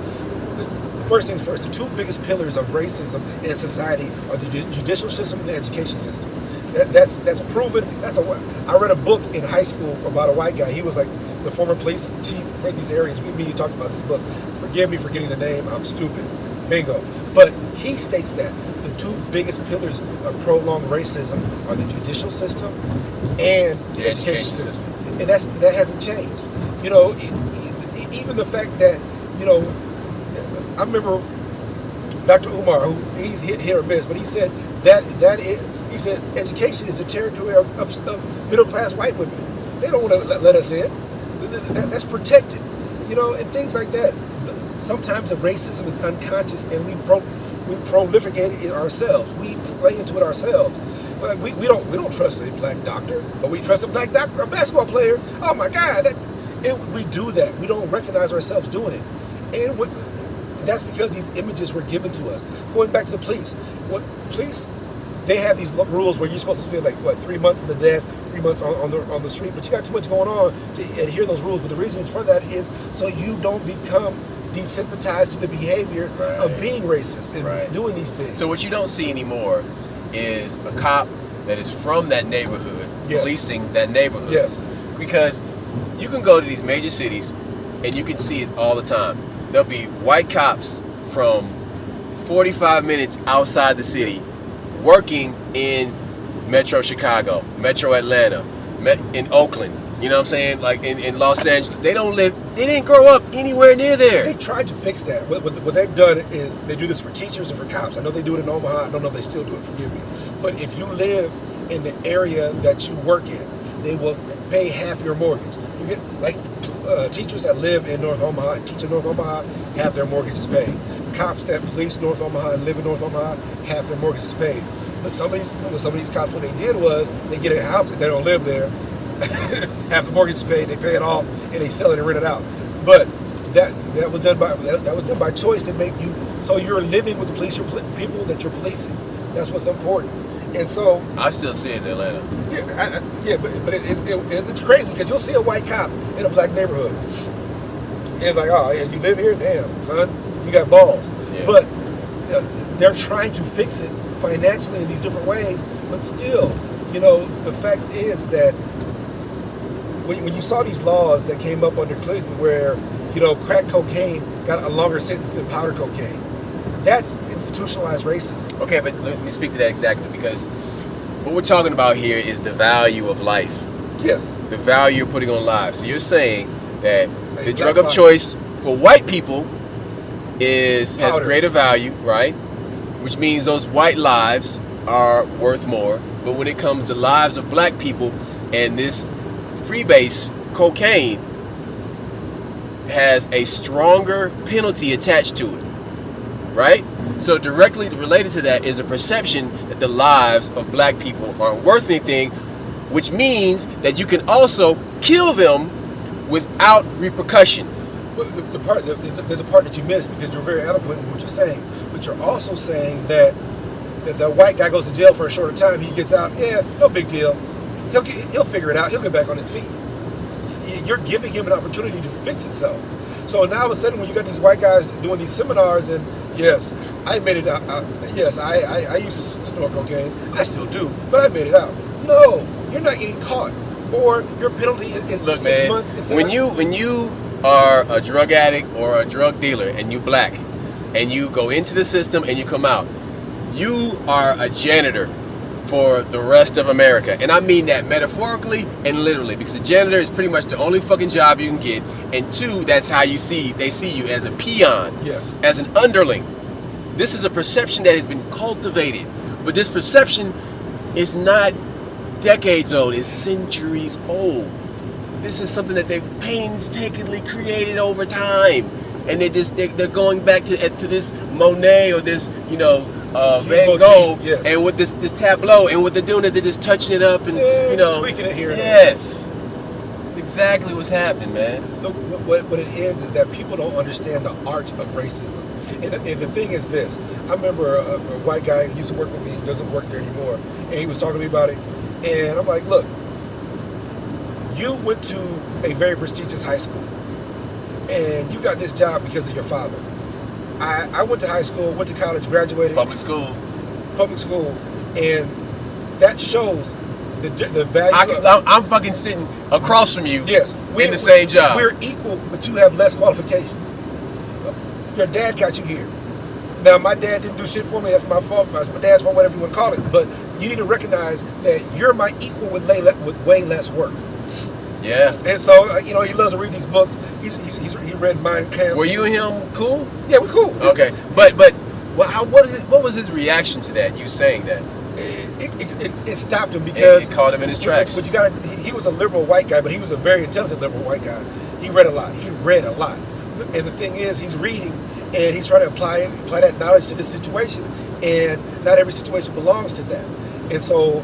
first things first, the two biggest pillars of racism in society are the judicial system and the education system. That's proven. I read a book in high school about a white guy. He was like the former police chief for these areas. You talked about this book. Forgive me for getting the name. I'm stupid. Bingo. But he states that the two biggest pillars of prolonged racism are the judicial system and the education system. And that hasn't changed. Even the fact that, I remember Dr. Umar, who he's hit or miss, but he said he said education is the territory of middle-class white women. They don't want to let us in. That's protected, and things like that. Sometimes the racism is unconscious, and we proliferate it ourselves. We play into it ourselves. Like we don't trust a black doctor, but we trust a black doctor, a basketball player. Oh my God! We do that. We don't recognize ourselves doing it, and that's because these images were given to us. Going back to the police, police, they have these rules where you're supposed to spend 3 months in the desk, 3 months on the street, but you got too much going on to adhere those rules. But the reason for that is so you don't become desensitized to the behavior of being racist and doing these things. So what you don't see anymore is a cop that is from that neighborhood policing that neighborhood. Yes. Because you can go to these major cities and you can see it all the time. There'll be white cops from 45 minutes outside the city working in Metro Chicago, Metro Atlanta, in Oakland. You know what I'm saying? Like in Los Angeles. They didn't grow up anywhere near there. They tried to fix that. What they've done is they do this for teachers and for cops. I know they do it in Omaha. I don't know if they still do it, forgive me. But if you live in the area that you work in, they will pay half your mortgage. You get, like, teachers that live in North Omaha and teach in North Omaha, half their mortgage is paid. Cops that police North Omaha and live in North Omaha, half their mortgage is paid. But some of these cops, what they did was they get a house and they don't live there. Half the mortgage is paid, they pay it off, and they sell it and rent it out. But that was done by choice to make you so you're living with the police, people that you're policing. That's what's important. And so I still see it in Atlanta. But it's crazy because you'll see a white cop in a black neighborhood, and it's like, oh, yeah, you live here, damn son, you got balls. Yeah. But they're trying to fix it financially in these different ways. But still, the fact is that when you saw these laws that came up under Clinton where, crack cocaine got a longer sentence than powder cocaine, that's institutionalized racism. Okay, but let me speak to that exactly, because what we're talking about here is the value of life. Yes. The value you're putting on lives. So you're saying that the drug of choice for white people has greater value, right? Which means those white lives are worth more. But when it comes to lives of black people, and this freebase cocaine has a stronger penalty attached to it, right? So directly related to that is a perception that the lives of black people aren't worth anything, which means that you can also kill them without repercussion. But there's a part that you missed because you're very eloquent in what you're saying, but you're also saying that if the white guy goes to jail for a shorter time, he gets out, no big deal. He'll figure it out. He'll get back on his feet. You're giving him an opportunity to fix himself. So now all of a sudden when you got these white guys doing these seminars and yes, I made it out. Yes, I used to snort cocaine. I still do, but I made it out. No, you're not getting caught. Or your penalty is 6 months. When you are a drug addict or a drug dealer and you black and you go into the system and you come out, you are a janitor for the rest of America. And I mean that metaphorically and literally, because the janitor is pretty much the only fucking job you can get. And two, that's how they see you, as a peon, yes, as an underling. This is a perception that has been cultivated. But this perception is not decades old, it's centuries old. This is something that they've painstakingly created over time. And they're going back to this Monet or this, Van Gogh, yes, and with this tableau, and what they're doing is they're just touching it up and tweaking it here and yes, it's exactly what's happening, man. Look, what it is that people don't understand the art of racism. And the thing is this: I remember a white guy who used to work with me. He doesn't work there anymore, and he was talking to me about it. And I'm like, look, you went to a very prestigious high school, and you got this job because of your father. I went to high school, went to college, graduated. Public school, and that shows the value. I'm fucking sitting across from you. Yes, in the same job. We're equal, but you have less qualifications. Your dad got you here. Now, my dad didn't do shit for me. That's my fault. That's my dad's fault, whatever you want to call it. But you need to recognize that you're my equal with way less work. Yeah. And so, he loves to read these books. He read Mein Kampf. Were you and him cool? Yeah, we're cool. Okay, but what was his reaction to that? You saying that? It stopped him because it caught him in his tracks. But he was a liberal white guy, but he was a very intelligent liberal white guy. He read a lot. And the thing is, he's reading and he's trying to apply that knowledge to this situation. And not every situation belongs to that. And so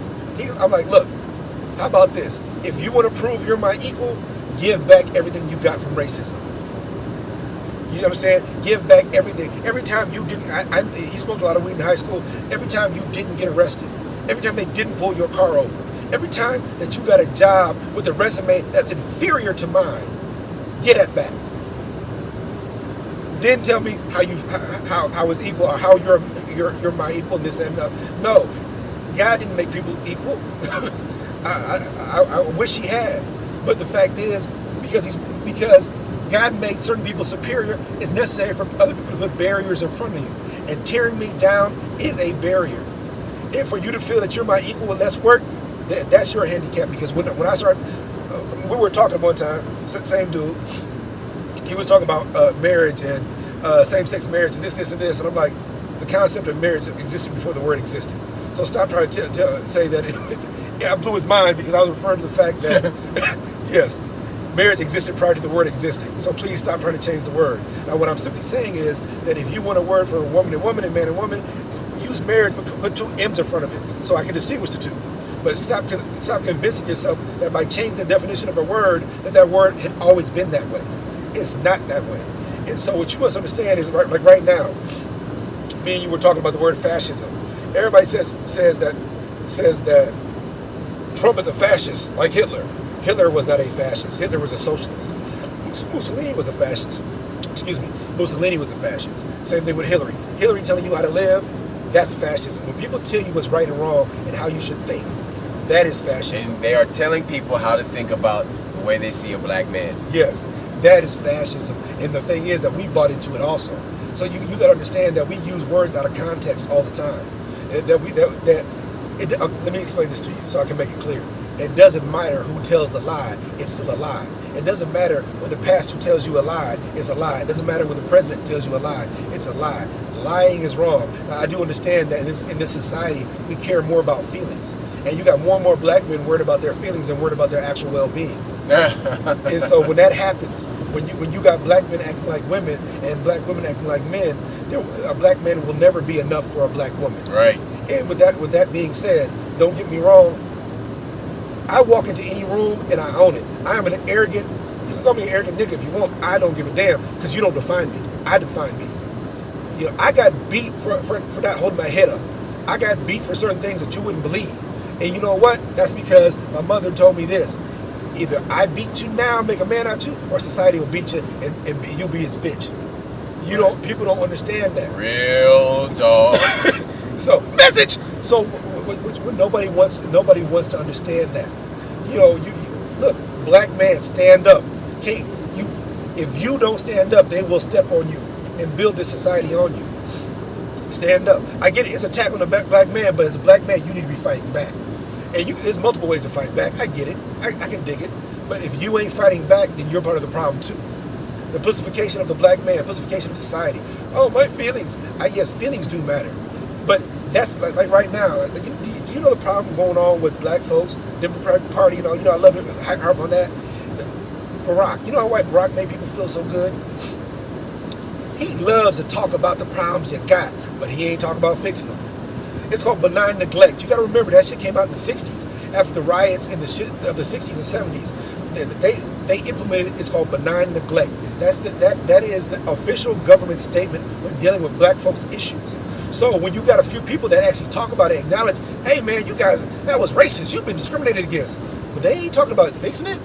I'm like, look, how about this? If you want to prove you're my equal, give back everything you got from racism. You understand? Give back everything. Every time you didn't, he smoked a lot of weed in high school. Every time you didn't get arrested, every time they didn't pull your car over, every time that you got a job with a resume that's inferior to mine, get that back. then tell me how it's equal, or how you're my equal, and this, that, and that. No, God didn't make people equal. I wish He had, but the fact is, because God made certain people superior, it's necessary for other people to put barriers in front of you, and tearing me down is a barrier. And for you to feel that you're my equal with less work, that's your handicap. Because when I started, we were talking one time, same dude. He was talking about marriage and same-sex marriage and this, and this. And I'm like, the concept of marriage existed before the word existed. So stop trying to say that. I blew his mind because I was referring to the fact that, yes, marriage existed prior to the word existing. So please stop trying to change the word. Now, what I'm simply saying is that if you want a word for woman and woman and man and woman, use marriage, but put two M's in front of it so I can distinguish the two. But stop convincing yourself that by changing the definition of a word, that word had always been that way. It's not that way. And so what you must understand is, like right now, me and you were talking about the word fascism. Everybody says that Trump is a fascist, like Hitler. Hitler was not a fascist. Hitler was a socialist. Mussolini was a fascist. Excuse me. Mussolini was a fascist. Same thing with Hillary. Hillary telling you how to live, that's fascism. When people tell you what's right and wrong and how you should think, that is fascism. And they are telling people how to think about the way they see a black man. Yes, that is fascism. And the thing is that we bought into it also. So you got to understand that we use words out of context all the time. Let me explain this to you so I can make it clear. It doesn't matter who tells the lie, it's still a lie. It doesn't matter when the pastor tells you a lie, it's a lie. It doesn't matter when the president tells you a lie, it's a lie. Lying is wrong. Now, I do understand that in this society, we care more about feelings. And you got more and more black men worried about their feelings than worried about their actual well-being. And so when that happens, when you got black men acting like women and black women acting like men, a black man will never be enough for a black woman. Right. And with that being said, don't get me wrong, I walk into any room and I own it. I am an arrogant, you can call me an arrogant nigga if you want, I don't give a damn, because you don't define me. I define me. You know, I got beat for not holding my head up. I got beat for certain things that you wouldn't believe. And you know what? That's because my mother told me this. Either I beat you now, make a man out of you, or society will beat you and you'll be his bitch. People don't understand that. Real dog. So, message! So, nobody wants to understand that. You look, black man, stand up. If you don't stand up, they will step on you and build this society on you. Stand up. I get it, it's an attack on a black man, but as a black man, you need to be fighting back. And there's multiple ways to fight back. I get it. I can dig it. But if you ain't fighting back, then you're part of the problem too. The pussification of the black man, pussification of society. Oh, my feelings. Yes, feelings do matter. But that's like right now. Do you know the problem going on with black folks? Democratic Party, I love it. Harp on that. Barack. You know why Barack made people feel so good? He loves to talk about the problems you got, but he ain't talking about fixing them. It's called benign neglect. You got to remember that shit came out in the 60s after the riots in the shit of the 60s and 70s. They implemented it's called benign neglect. That is the official government statement when dealing with black folks' issues. So when you got a few people that actually talk about it, acknowledge, hey man, you guys, that was racist. You've been discriminated against. But they ain't talking about fixing it.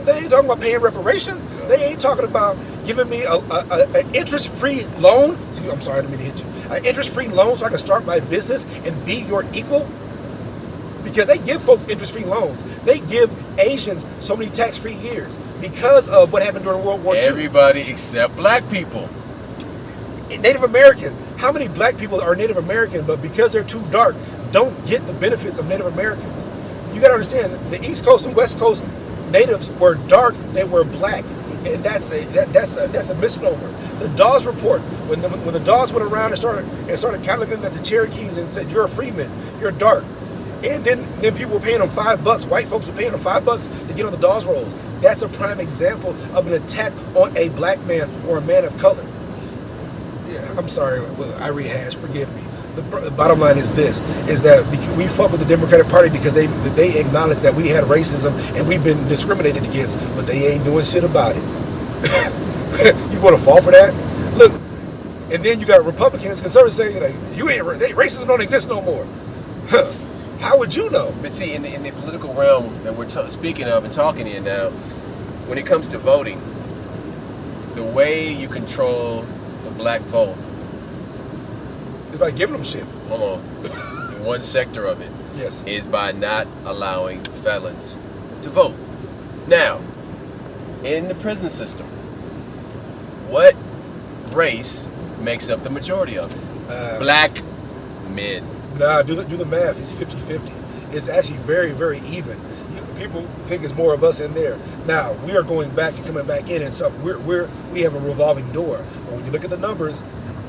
They ain't talking about paying reparations. They ain't talking about giving me an interest-free loan. I'm sorry, I didn't mean to hit you. An interest-free loan so I can start my business and be your equal. Because they give folks interest-free loans. They give Asians so many tax-free years because of what happened during World War II. Everybody except black people. Native Americans. How many black people are Native American, but because they're too dark, don't get the benefits of Native Americans? You got to understand, the East Coast and West Coast natives were dark, they were black. And that's a misnomer. The Dawes Report, when the Dawes went around and started counting at the Cherokees and said, you're a freeman, you're dark. And then people were paying them $5. White folks were paying them $5 to get on the Dawes rolls. That's a prime example of an attack on a black man or a man of color. Yeah, I'm sorry, I rehashed, forgive me. The bottom line is this, is that we fuck with the Democratic Party because they acknowledge that we had racism and we've been discriminated against, but they ain't doing shit about it. You want to fall for that? Look, and then you got Republicans, conservatives saying, like, racism don't exist no more. Huh. How would you know? But see, in the political realm that we're speaking of and talking in now, when it comes to voting, the way you control the black vote. It's by giving them shit. Hold on. One sector of it Yes. is by not allowing felons to vote. Now, in the prison system, what race makes up the majority of it? Black men. Nah, do the math. It's 50-50. It's actually very, very even. People think it's more of us in there. Now, we are going back and coming back in, and so we have a revolving door. But when you look at the numbers,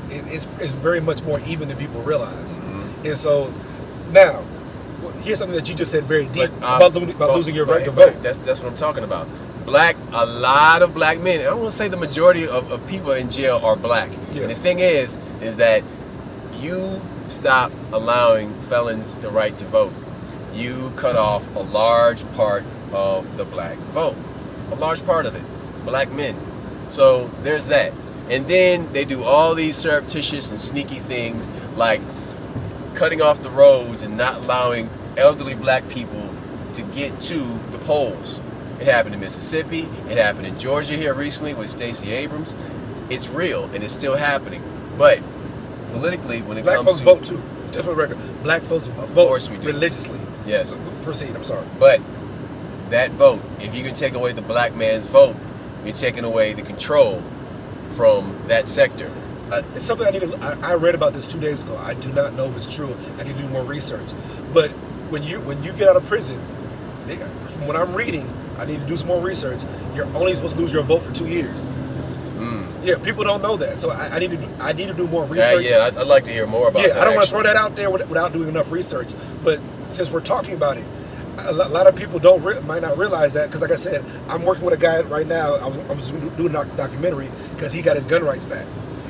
it's very much more even than people realize. Mm-hmm. And so, now, here's something that you just said very deep about losing your right to but vote. That's what I'm talking about. A lot of black men, I don't want to say the majority of people in jail are black. Yes. And the thing is that you stop allowing felons the right to vote. You cut off a large part of the black vote. A large part of it. Black men. So there's that. And then they do all these surreptitious and sneaky things like cutting off the roads and not allowing elderly black people to get to the polls. It happened in Mississippi. It happened in Georgia here recently with Stacey Abrams. It's real and it's still happening. But politically, when it Black comes folks to vote too. Just for the record, black folks vote course we do. religiously. Yes. Proceed. I'm sorry. But that vote, if you can take away the black man's vote, you're taking away the control from that sector. It's something I read about this 2 days ago. I do not know if it's true. I can do more research. But when you get out of prison, from what I'm reading, I need to do some more research. You're only supposed to lose your vote for 2 years. Yeah, people don't know that. So I need to do more research. Yeah, I'd like to hear more about that. Yeah, I don't want to throw that out there without doing enough research. But since we're talking about it, a lot of people might not realize that, because like I said, I'm working with a guy right now. I'm just doing a documentary because he got his gun rights back.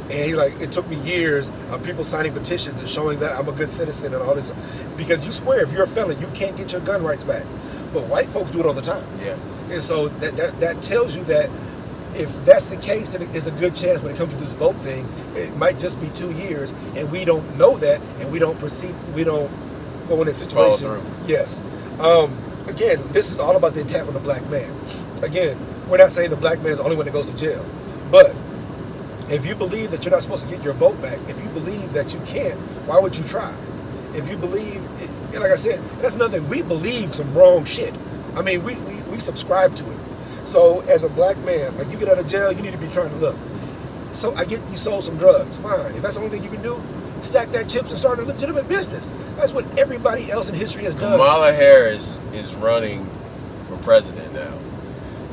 And it took me years of people signing petitions and showing that I'm a good citizen and all this. Because you swear, if you're a felon, you can't get your gun rights back. But white folks do it all the time. Yeah. And so that tells you that if that's the case, then it's a good chance when it comes to this vote thing, it might just be 2 years, and we don't know that, and we don't go in that situation. Follow through. Yes. Again, this is all about the attack on the black man. Again, we're not saying the black man is the only one that goes to jail. But if you believe that you're not supposed to get your vote back, if you believe that you can't, why would you try? If you believe, and like I said, that's another thing. We believe some wrong shit. I mean, we subscribe to it. So as a black man, like, you get out of jail, you need to be trying to look. So I get you sold some drugs. Fine. If that's the only thing you can do, stack that chips and start a legitimate business. That's what everybody else in history has done. Kamala Harris is running for president now.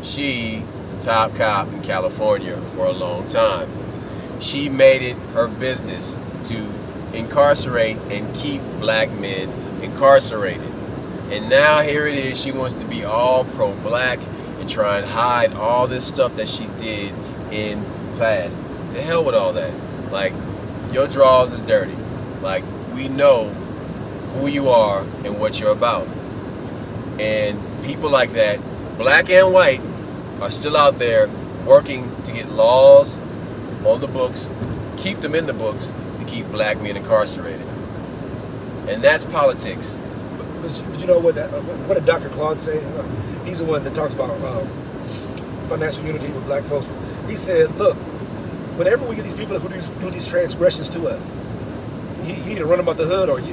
She is the top cop in California for a long time. She made it her business to incarcerate and keep black men incarcerated. And now here it is, she wants to be all pro-black and try and hide all this stuff that she did in past. The hell with all that. Like, your drawers is dirty. Like, we know who you are and what you're about. And people like that, black and white, are still out there working to get laws on the books, keep them in the books, to keep black men incarcerated. And that's politics. But you know what did Dr. Claude say? He's the one that talks about financial unity with black folks. He said, look, whenever we get these people who do these transgressions to us, you need to run them out the hood, or he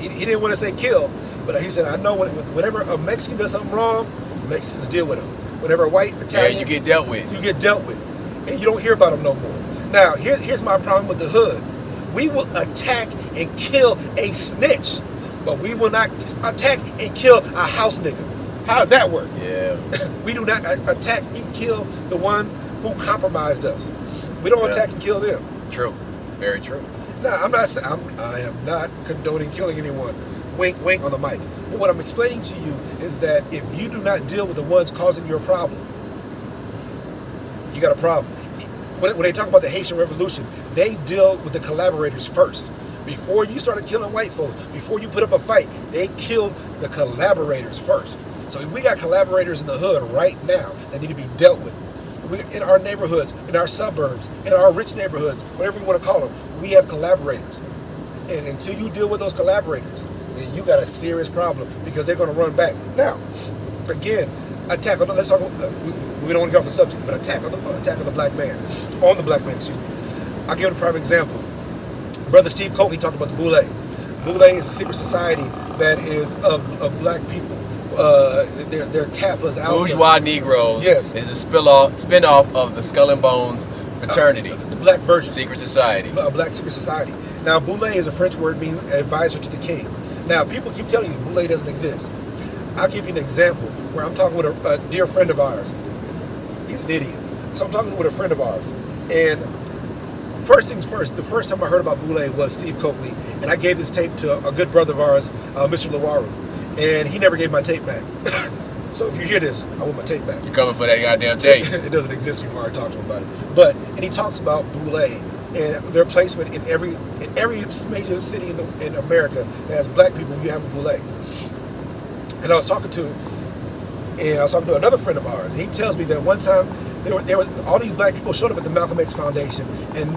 didn't want to say kill, but he said, I know whenever a Mexican does something wrong, Mexicans deal with them. Whenever a white Italian, you get dealt with. You get dealt with, and you don't hear about them no more. Now, here's my problem with the hood. We will attack and kill a snitch, but we will not attack and kill a house nigga. How does that work? Yeah. We do not attack and kill the one who compromised us. We don't attack and kill them. True. Very true. Now, I am not condoning killing anyone. Wink, wink on the mic. But what I'm explaining to you is that if you do not deal with the ones causing your problem, you got a problem. When they talk about the Haitian Revolution, they deal with the collaborators first. Before you started killing white folks, before you put up a fight, they killed the collaborators first. So we got collaborators in the hood right now that need to be dealt with. In our neighborhoods, in our suburbs, in our rich neighborhoods, whatever you want to call them, we have collaborators. And until you deal with those collaborators, then you got a serious problem, because they're going to run back. Now, again, attack on we don't want to get off the subject, but attack on the black man, excuse me. I'll give it a prime example. Brother Steve Coakley talked about the Boule. Boule is a secret society that is of black people. They're Kappa's alpha. Bourgeois Negroes. Yes. Is a spin-off of the Skull and Bones fraternity. The black version. Secret society. A black secret society. Now, Boule is a French word meaning advisor to the king. Now, people keep telling you Boule doesn't exist. I'll give you an example where I'm talking with a dear friend of ours. He's an idiot. So I'm talking with a friend of ours. And first things first, the first time I heard about Boule was Steve Coakley. And I gave this tape to a good brother of ours, Mr. Lawaru. And he never gave my tape back. So if you hear this, I want my tape back. You're coming for that goddamn tape. It doesn't exist anymore. I talked to him about it. And he talks about Boule and their placement in every major city in America that has black people. You have a Boule. And I was talking to another friend of ours. And he tells me that one time there were all these black people showed up at the Malcolm X Foundation, and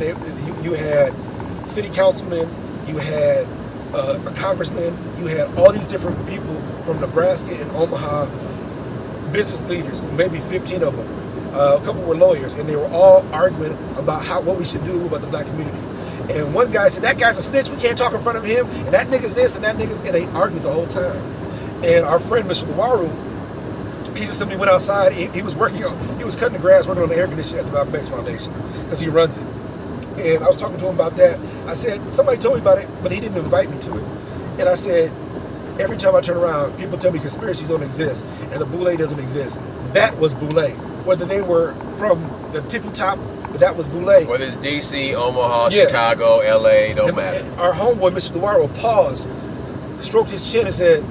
you had city councilmen, you had a congressman, you had all these different people from Nebraska and Omaha, business leaders, maybe 15 of them. A couple were lawyers, and they were all arguing about what we should do about the black community. And one guy said, that guy's a snitch, we can't talk in front of him, and that nigga's this, and that nigga's, and they argued the whole time. And our friend, Mr. Lawaru, he just simply went outside, he was cutting the grass, working on the air conditioning at the Malcolm X Foundation, because he runs it. And I was talking to him about that. I said, somebody told me about it, but he didn't invite me to it. And I said, every time I turn around, people tell me conspiracies don't exist and the Boule doesn't exist. That was Boule. Whether they were from the tippy top, but that was Boule. Whether it's DC, Omaha, Chicago, LA, don't matter. Our homeboy, Mr. Lawaru, paused, stroked his chin and said,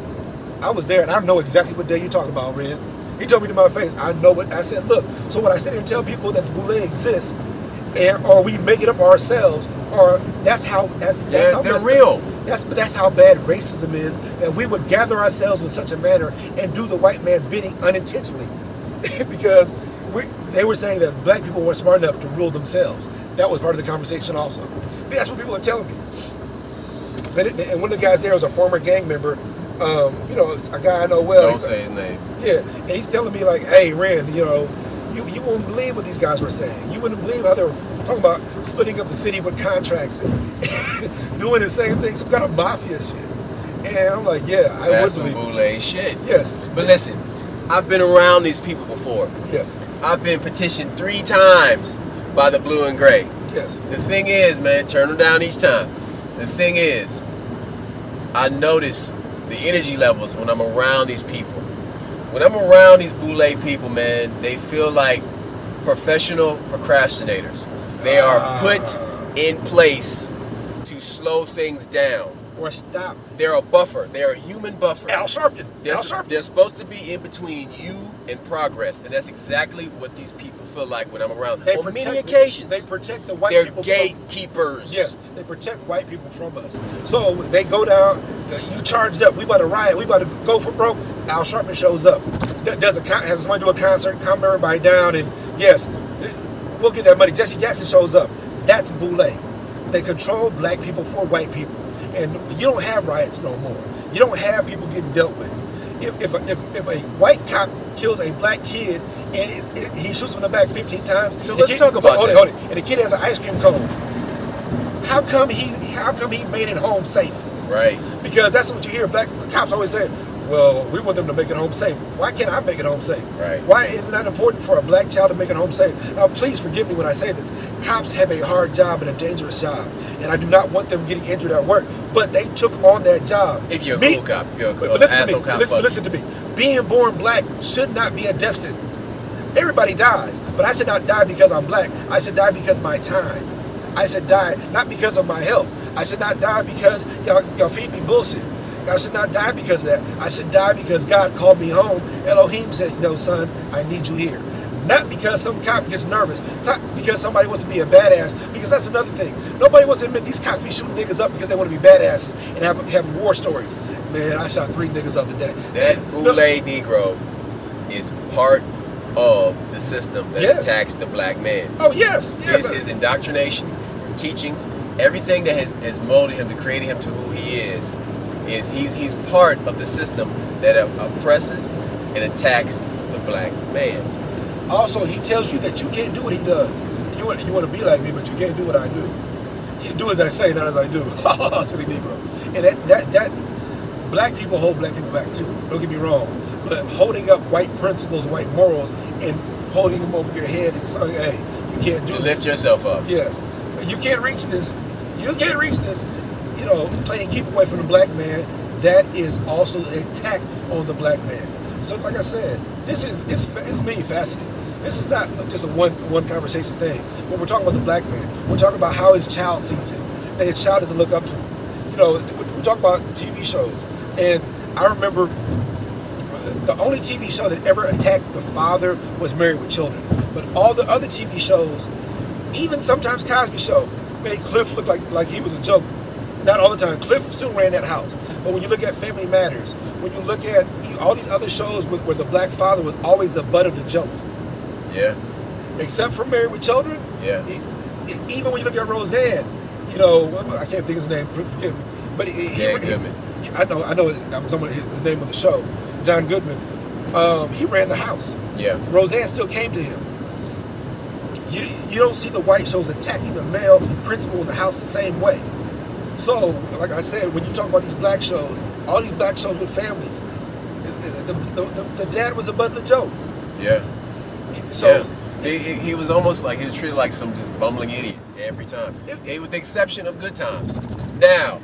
I was there and I know exactly what day you're talking about, man. He told me to my face, I know what, I said, look, so when I sit here and tell people that the Boule exists, or we make it up ourselves, or that's how they're real. That's how bad racism is, that we would gather ourselves in such a manner and do the white man's bidding unintentionally. Because they were saying that black people weren't smart enough to rule themselves. That was part of the conversation also. That's what people are telling me. And one of the guys there was a former gang member, a guy I know well. Don't say his name. Yeah, and he's telling me like, hey, Ren, you wouldn't believe what these guys were saying. You wouldn't believe how they were talking about splitting up the city with contracts and doing the same thing, some kind of mafia shit. And I'm like, yeah, I would believe. That's some Boule shit. Yes. But listen, I've been around these people before. Yes. I've been petitioned 3 times by the blue and gray. Yes. The thing is, man, turn them down each time. The thing is, I notice the energy levels when I'm around these people. When I'm around these Boule people, man, they feel like professional procrastinators. They are put in place to slow things down. Or stop. They're a buffer. They're a human buffer. Al Sharpton. They're supposed to be in between you and progress, and that's exactly what these people feel like when I'm around them. On many occasions, they protect the white people. They're gatekeepers. Yes, they protect white people from us. So they go down. You charged up. We about to riot. We about to go for broke. Al Sharpton shows up. Has somebody do a concert, calm everybody down, and yes, we'll get that money. Jesse Jackson shows up. That's Boule. They control black people for white people. And you don't have riots no more. You don't have people getting dealt with. If a white cop kills a black kid and he shoots him in the back 15 times. So let's talk about that. Hold it. And the kid has an ice cream cone. How come he made it home safe? Right. Because that's what you hear black cops always say. Well, we want them to make it home safe. Why can't I make it home safe? Right. Why is it not important for a black child to make it home safe? Now, please forgive me when I say this. Cops have a hard job and a dangerous job, and I do not want them getting injured at work. But they took on that job. If you're a cool cop, if you're a cool asshole cop. Listen to me. Being born black should not be a death sentence. Everybody dies, but I should not die because I'm black. I should die because of my time. I should die not because of my health. I should not die because y'all feed me bullshit. I should not die because of that. I should die because God called me home. Elohim said, son, I need you here. Not because some cop gets nervous. It's not because somebody wants to be a badass, because that's another thing. Nobody wants to admit these cops be shooting niggas up because they want to be badasses and have war stories. Man, I shot 3 niggas the other day. That Boule Negro is part of the system that attacks the black man. Oh, yes. His indoctrination, his teachings, everything that has molded him to create him to who he is he's part of the system that oppresses and attacks the black man. Also, he tells you that you can't do what he does. you want to be like me, but you can't do what I do. You do as I say, not as I do. Silly Negro. And that black people hold black people back too. Don't get me wrong. But holding up white principles, white morals, and holding them over your head and saying, hey, you can't do this. To lift yourself up. Yes. You can't reach this. You can't reach this. You know, playing keep away from the black man, that is also an attack on the black man. So like I said, it's many faceted. This is not just a one conversation thing. When we're talking about the black man, we're talking about how his child sees him, and his child doesn't look up to him. You know, we talk about TV shows, and I remember the only TV show that ever attacked the father was Married with Children. But all the other TV shows, even sometimes Cosby Show, made Cliff look like he was a joke. Not all the time. Cliff still ran that house. But when you look at Family Matters, when you look at all these other shows where the black father was always the butt of the joke. Yeah. Except for Married with Children. Yeah. Even when you look at Roseanne, you know, I can't think of his name, forgive me. But Goodman. I know. I'm talking about the name of the show. John Goodman. He ran the house. Yeah. Roseanne still came to him. You don't see the white shows attacking the male principal in the house the same way. So, like I said, when you talk about these black shows, all these black shows with families, the dad was above the joke. Yeah. So yeah. He was almost like he was treated like some just bumbling idiot every time. With the exception of Good Times. Now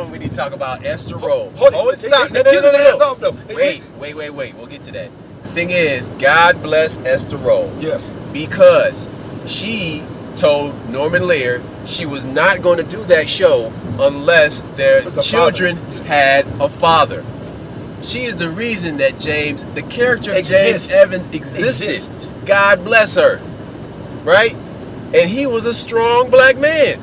we need to talk about Esther Roll. Hold it, stop. No. Wait. We'll get to that. The thing is, God bless Esther Roll. Yes. Because she told Norman Lear she was not going to do that show unless their children had a father. She is the reason that the character of James Evans existed. God bless her. Right? And he was a strong black man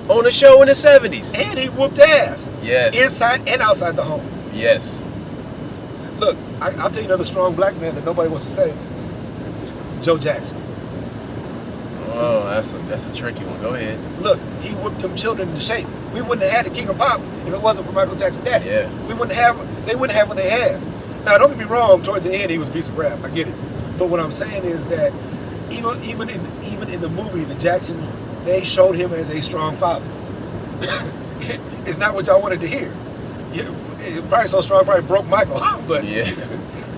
on a show in the 70s. And he whooped ass. Yes. Inside and outside the home. Yes. Look, I'll tell you another strong black man that nobody wants to say. Joe Jackson. Oh, that's a tricky one. Go ahead. Look, he whipped them children into shape. We wouldn't have had the King of Pop if it wasn't for Michael Jackson's daddy. Yeah. They wouldn't have what they had. Now, don't get me wrong. Towards the end, he was a piece of crap. I get it. But what I'm saying is that even in the movie, the Jacksons, they showed him as a strong father. It's not what y'all wanted to hear. It's probably so strong, probably broke Michael. But yeah.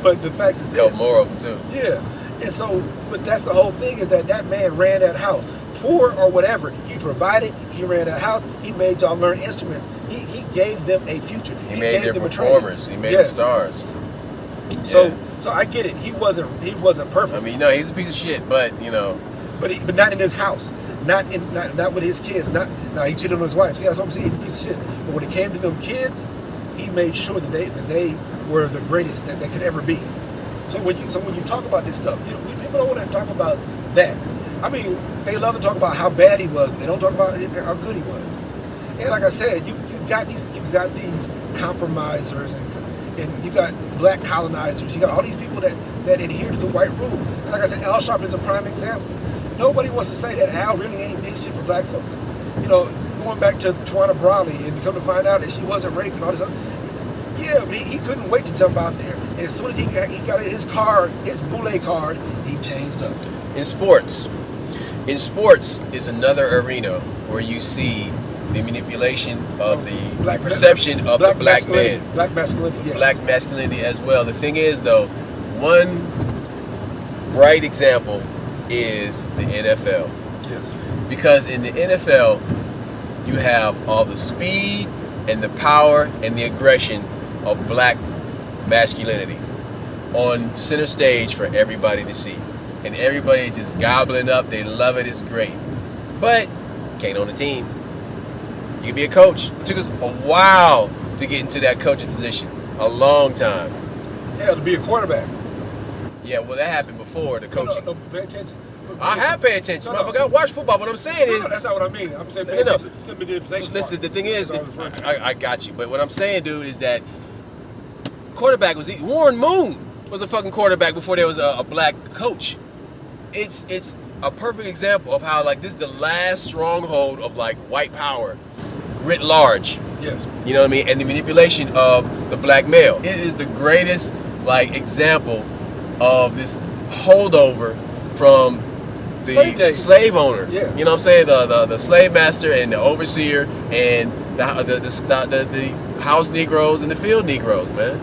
But the fact is this. Killed more of them too. Yeah. And so, but that's the whole thing, is that man ran that house. Poor or whatever, he provided, he ran that house, he made y'all learn instruments. He gave them a future. He made them performers. He made them stars. So I get it. He wasn't perfect. I mean, no, he's a piece of shit, but you know. But not in his house. Not with his kids. Now he cheated on his wife. See, that's what I'm saying. He's a piece of shit. But when it came to them kids, he made sure that they were the greatest that they could ever be. So when you talk about this stuff, people don't want to talk about that. I mean, they love to talk about how bad he was, but they don't talk about how good he was. And like I said, you got these compromisers, and you got black colonizers. You got all these people that adhere to the white rule. And like I said, Al Sharpton is a prime example. Nobody wants to say that Al really ain't did shit for black folks. You know, going back to Tawana Brawley and come to find out that she wasn't raped and all this other. Yeah, but he couldn't wait to jump out there. And as soon as he got his card, his boule card, he changed up. In sports is another arena where you see the manipulation of the perception of the black man. Black masculinity, yes. Black masculinity as well. The thing is, though, one bright example is the NFL. Yes. Because in the NFL, you have all the speed and the power and the aggression of black masculinity on center stage for everybody to see. And everybody just gobbling up. They love it. It's great. But can't own a team. You can be a coach. It took us a while to get into that coaching position. A long time. Yeah, to be a quarterback. Yeah, well, that happened before the coaching. No, pay attention. I have paid attention. I forgot watch football. What I'm saying is... No, that's not what I mean. I'm saying pay attention. Listen, the thing is... I got you. But what I'm saying, dude, is that quarterback was... Warren Moon was a fucking quarterback before there was a black coach. It's a perfect example of how, like, this is the last stronghold of, like, white power writ large. Yes. You know what I mean? And the manipulation of the black male. It is the greatest, like, example of this holdover from the slave owner. Yeah. You know what I'm saying? The slave master and the overseer and the house Negroes and the field Negroes, man.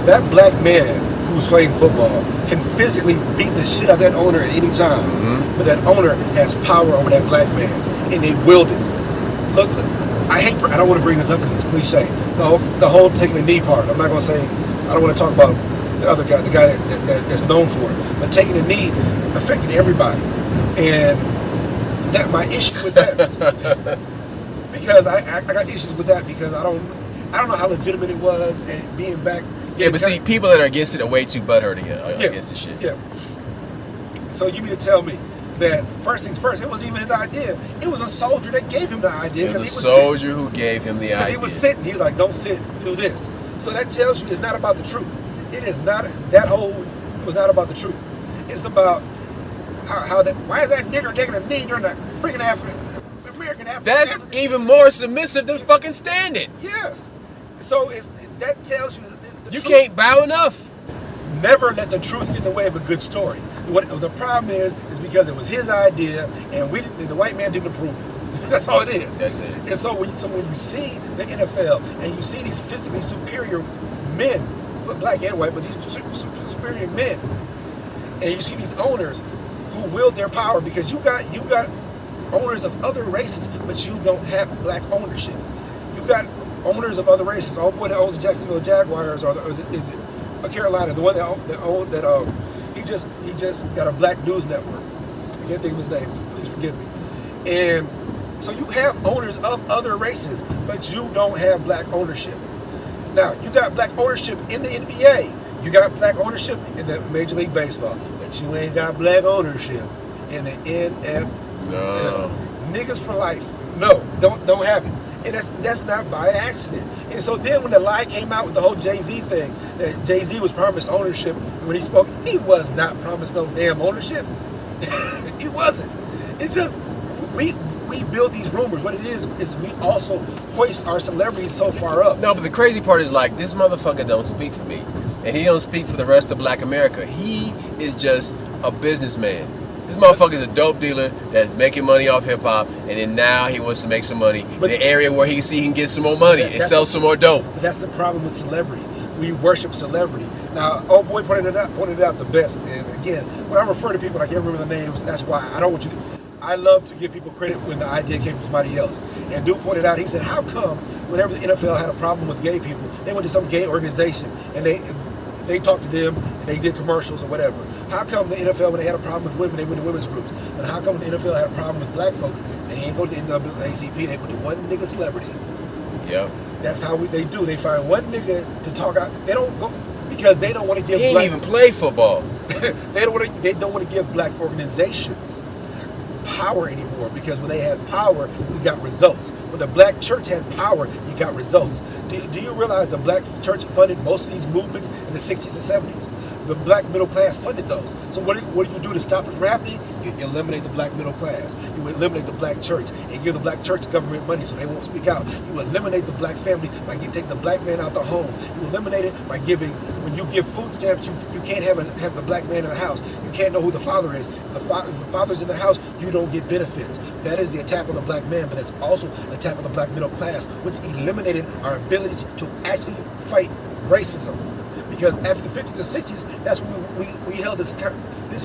That black man who's playing football can physically beat the shit out of that owner at any time. Mm-hmm. But that owner has power over that black man, and they wield it. Look, I don't want to bring this up because it's cliche. The whole taking the knee part. I'm not going to say, I don't want to talk about the other guy, the guy that's known for it. But taking the knee affected everybody. And that my issue with that, because I got issues with that because I don't know how legitimate it was, and being back. Yeah, but see, people that are against it are way too butthurt against the shit. Yeah. So you mean to tell me that first things first, it wasn't even his idea. It was a soldier that gave him the idea. It was a soldier who gave him the idea. He was sitting. He's like, don't sit, do this. So that tells you it's not about the truth. It is not, it was not about the truth. It's about why is that nigger taking a knee during the freaking American African? That's even more submissive than fucking standing. Yes. So that tells you you can't bow enough. Never let the truth get in the way of a good story. What the problem is because it was his idea, and the white man didn't approve it. That's all it is. That's it. And so when you see the NFL and you see these physically superior men, black and white, but these superior men, and you see these owners who wield their power, because you got owners of other races, but you don't have black ownership. You got owners of other races. Oh boy, that owns the Jacksonville Jaguars, or is it Carolina, the one he just got a black news network. I can't think of his name. Please forgive me. And so you have owners of other races, but you don't have black ownership. Now you got black ownership in the NBA. You got black ownership in the Major League Baseball, but you ain't got black ownership in the NFL. No. Niggas for life. No, don't have it. And that's not by accident. And so then when the lie came out with the whole Jay-Z thing, that Jay-Z was promised ownership, and when he spoke, he was not promised no damn ownership. He wasn't. It's just, we build these rumors. What it is we also hoist our celebrities so far up. No, but the crazy part is, like, this motherfucker don't speak for me. And he don't speak for the rest of black America. He is just a businessman. This motherfucker is a dope dealer that's making money off hip hop, and then now he wants to make some money in the area where he can get some more money and sell some more dope. But that's the problem with celebrity. We worship celebrity. Now, old boy pointed it out the best. And again, when I refer to people, I can't remember the names. That's why I don't want you. I love to give people credit when the idea came from somebody else. And Duke pointed out, he said, how come whenever the NFL had a problem with gay people, they went to some gay organization and they talked to them and they did commercials or whatever. How come the NFL, when they had a problem with women, they went to women's groups? But how come the NFL had a problem with black folks, they ain't go to the NAACP, they went to one nigga celebrity? Yep. That's how they do. They find one nigga to talk out. They don't go because they don't want to give. He ain't even play football. They don't want to give black organizations power anymore, because when they had power, we got results. When the black church had power, you got results. Do you realize the black church funded most of these movements in the 60s and 70s? The black middle class funded those. So what do you do to stop it from happening? You eliminate the black middle class. You eliminate the black church and give the black church government money so they won't speak out. You eliminate the black family by taking the black man out the home. You eliminate it by giving, when you give food stamps, you can't have the black man in the house. You can't know who the father is. If the father's in the house, you don't get benefits. That is the attack on the black man, but it's also an attack on the black middle class, which eliminated our ability to actually fight racism. Because after the 50s and 60s, that's when we held this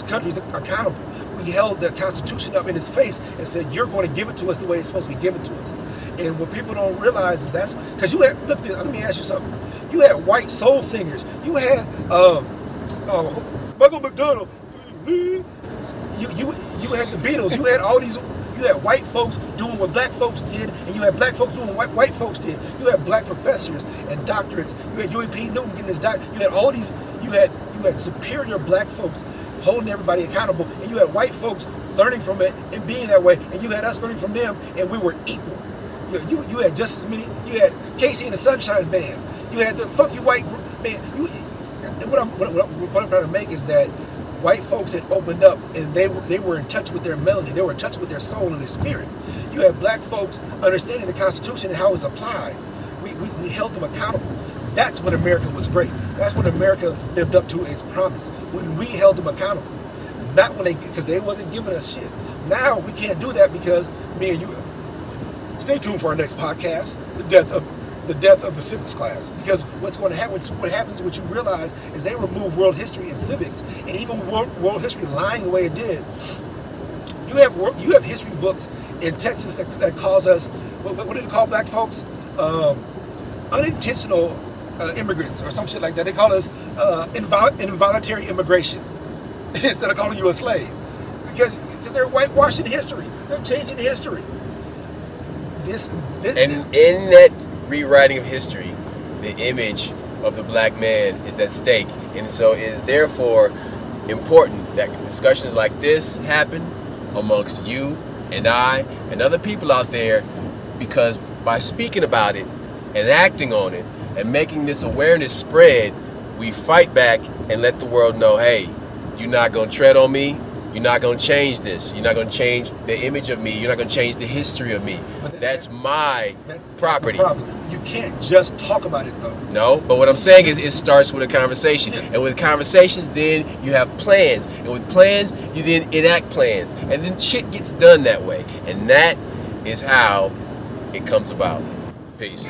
country accountable. We held the Constitution up in its face and said, you're going to give it to us the way it's supposed to be given to us. And what people don't realize is that's because you had, let me ask you something. You had white soul singers. You had Michael McDonald. You had the Beatles. You had all these. You had white folks doing what black folks did, and you had black folks doing what white folks did. You had black professors and doctorates. You had Huey P. Newton getting his doctorate. You had all these. You had superior black folks holding everybody accountable, and you had white folks learning from it and being that way, and you had us learning from them, and we were equal. You had just as many. You had Casey and the Sunshine Band. You had the Funky White Band. What I'm trying to make is that white folks had opened up, and they were in touch with their melody. They were in touch with their soul and their spirit. You had black folks understanding the Constitution and how it was applied. We held them accountable. That's when America was great. That's when America lived up to its promise, when we held them accountable. Not when because they wasn't giving us shit. Now we can't do that because me and you. Stay tuned for our next podcast, the death of the civics class. Because what's going to happen? What happens? What you realize is they remove world history and civics, and even world history lying the way it did. You have history books in Texas that calls us what did it call black folks? Unintentional immigrants or some shit like that. They call us involuntary immigration instead of calling you a slave because they're whitewashing history. They're changing history. And in that rewriting of history, the image of the black man is at stake, and so it is therefore important that discussions like this happen amongst you and I and other people out there, because by speaking about it and acting on it and making this awareness spread, we fight back and let the world know, hey, you're not going to tread on me. You're not going to change this. You're not going to change the image of me. You're not going to change the history of me. That's my property. That's the problem. You can't just talk about it, though. No, but what I'm saying is it starts with a conversation. Yeah. And with conversations, then you have plans. And with plans, you then enact plans. And then shit gets done that way. And that is how it comes about. Peace.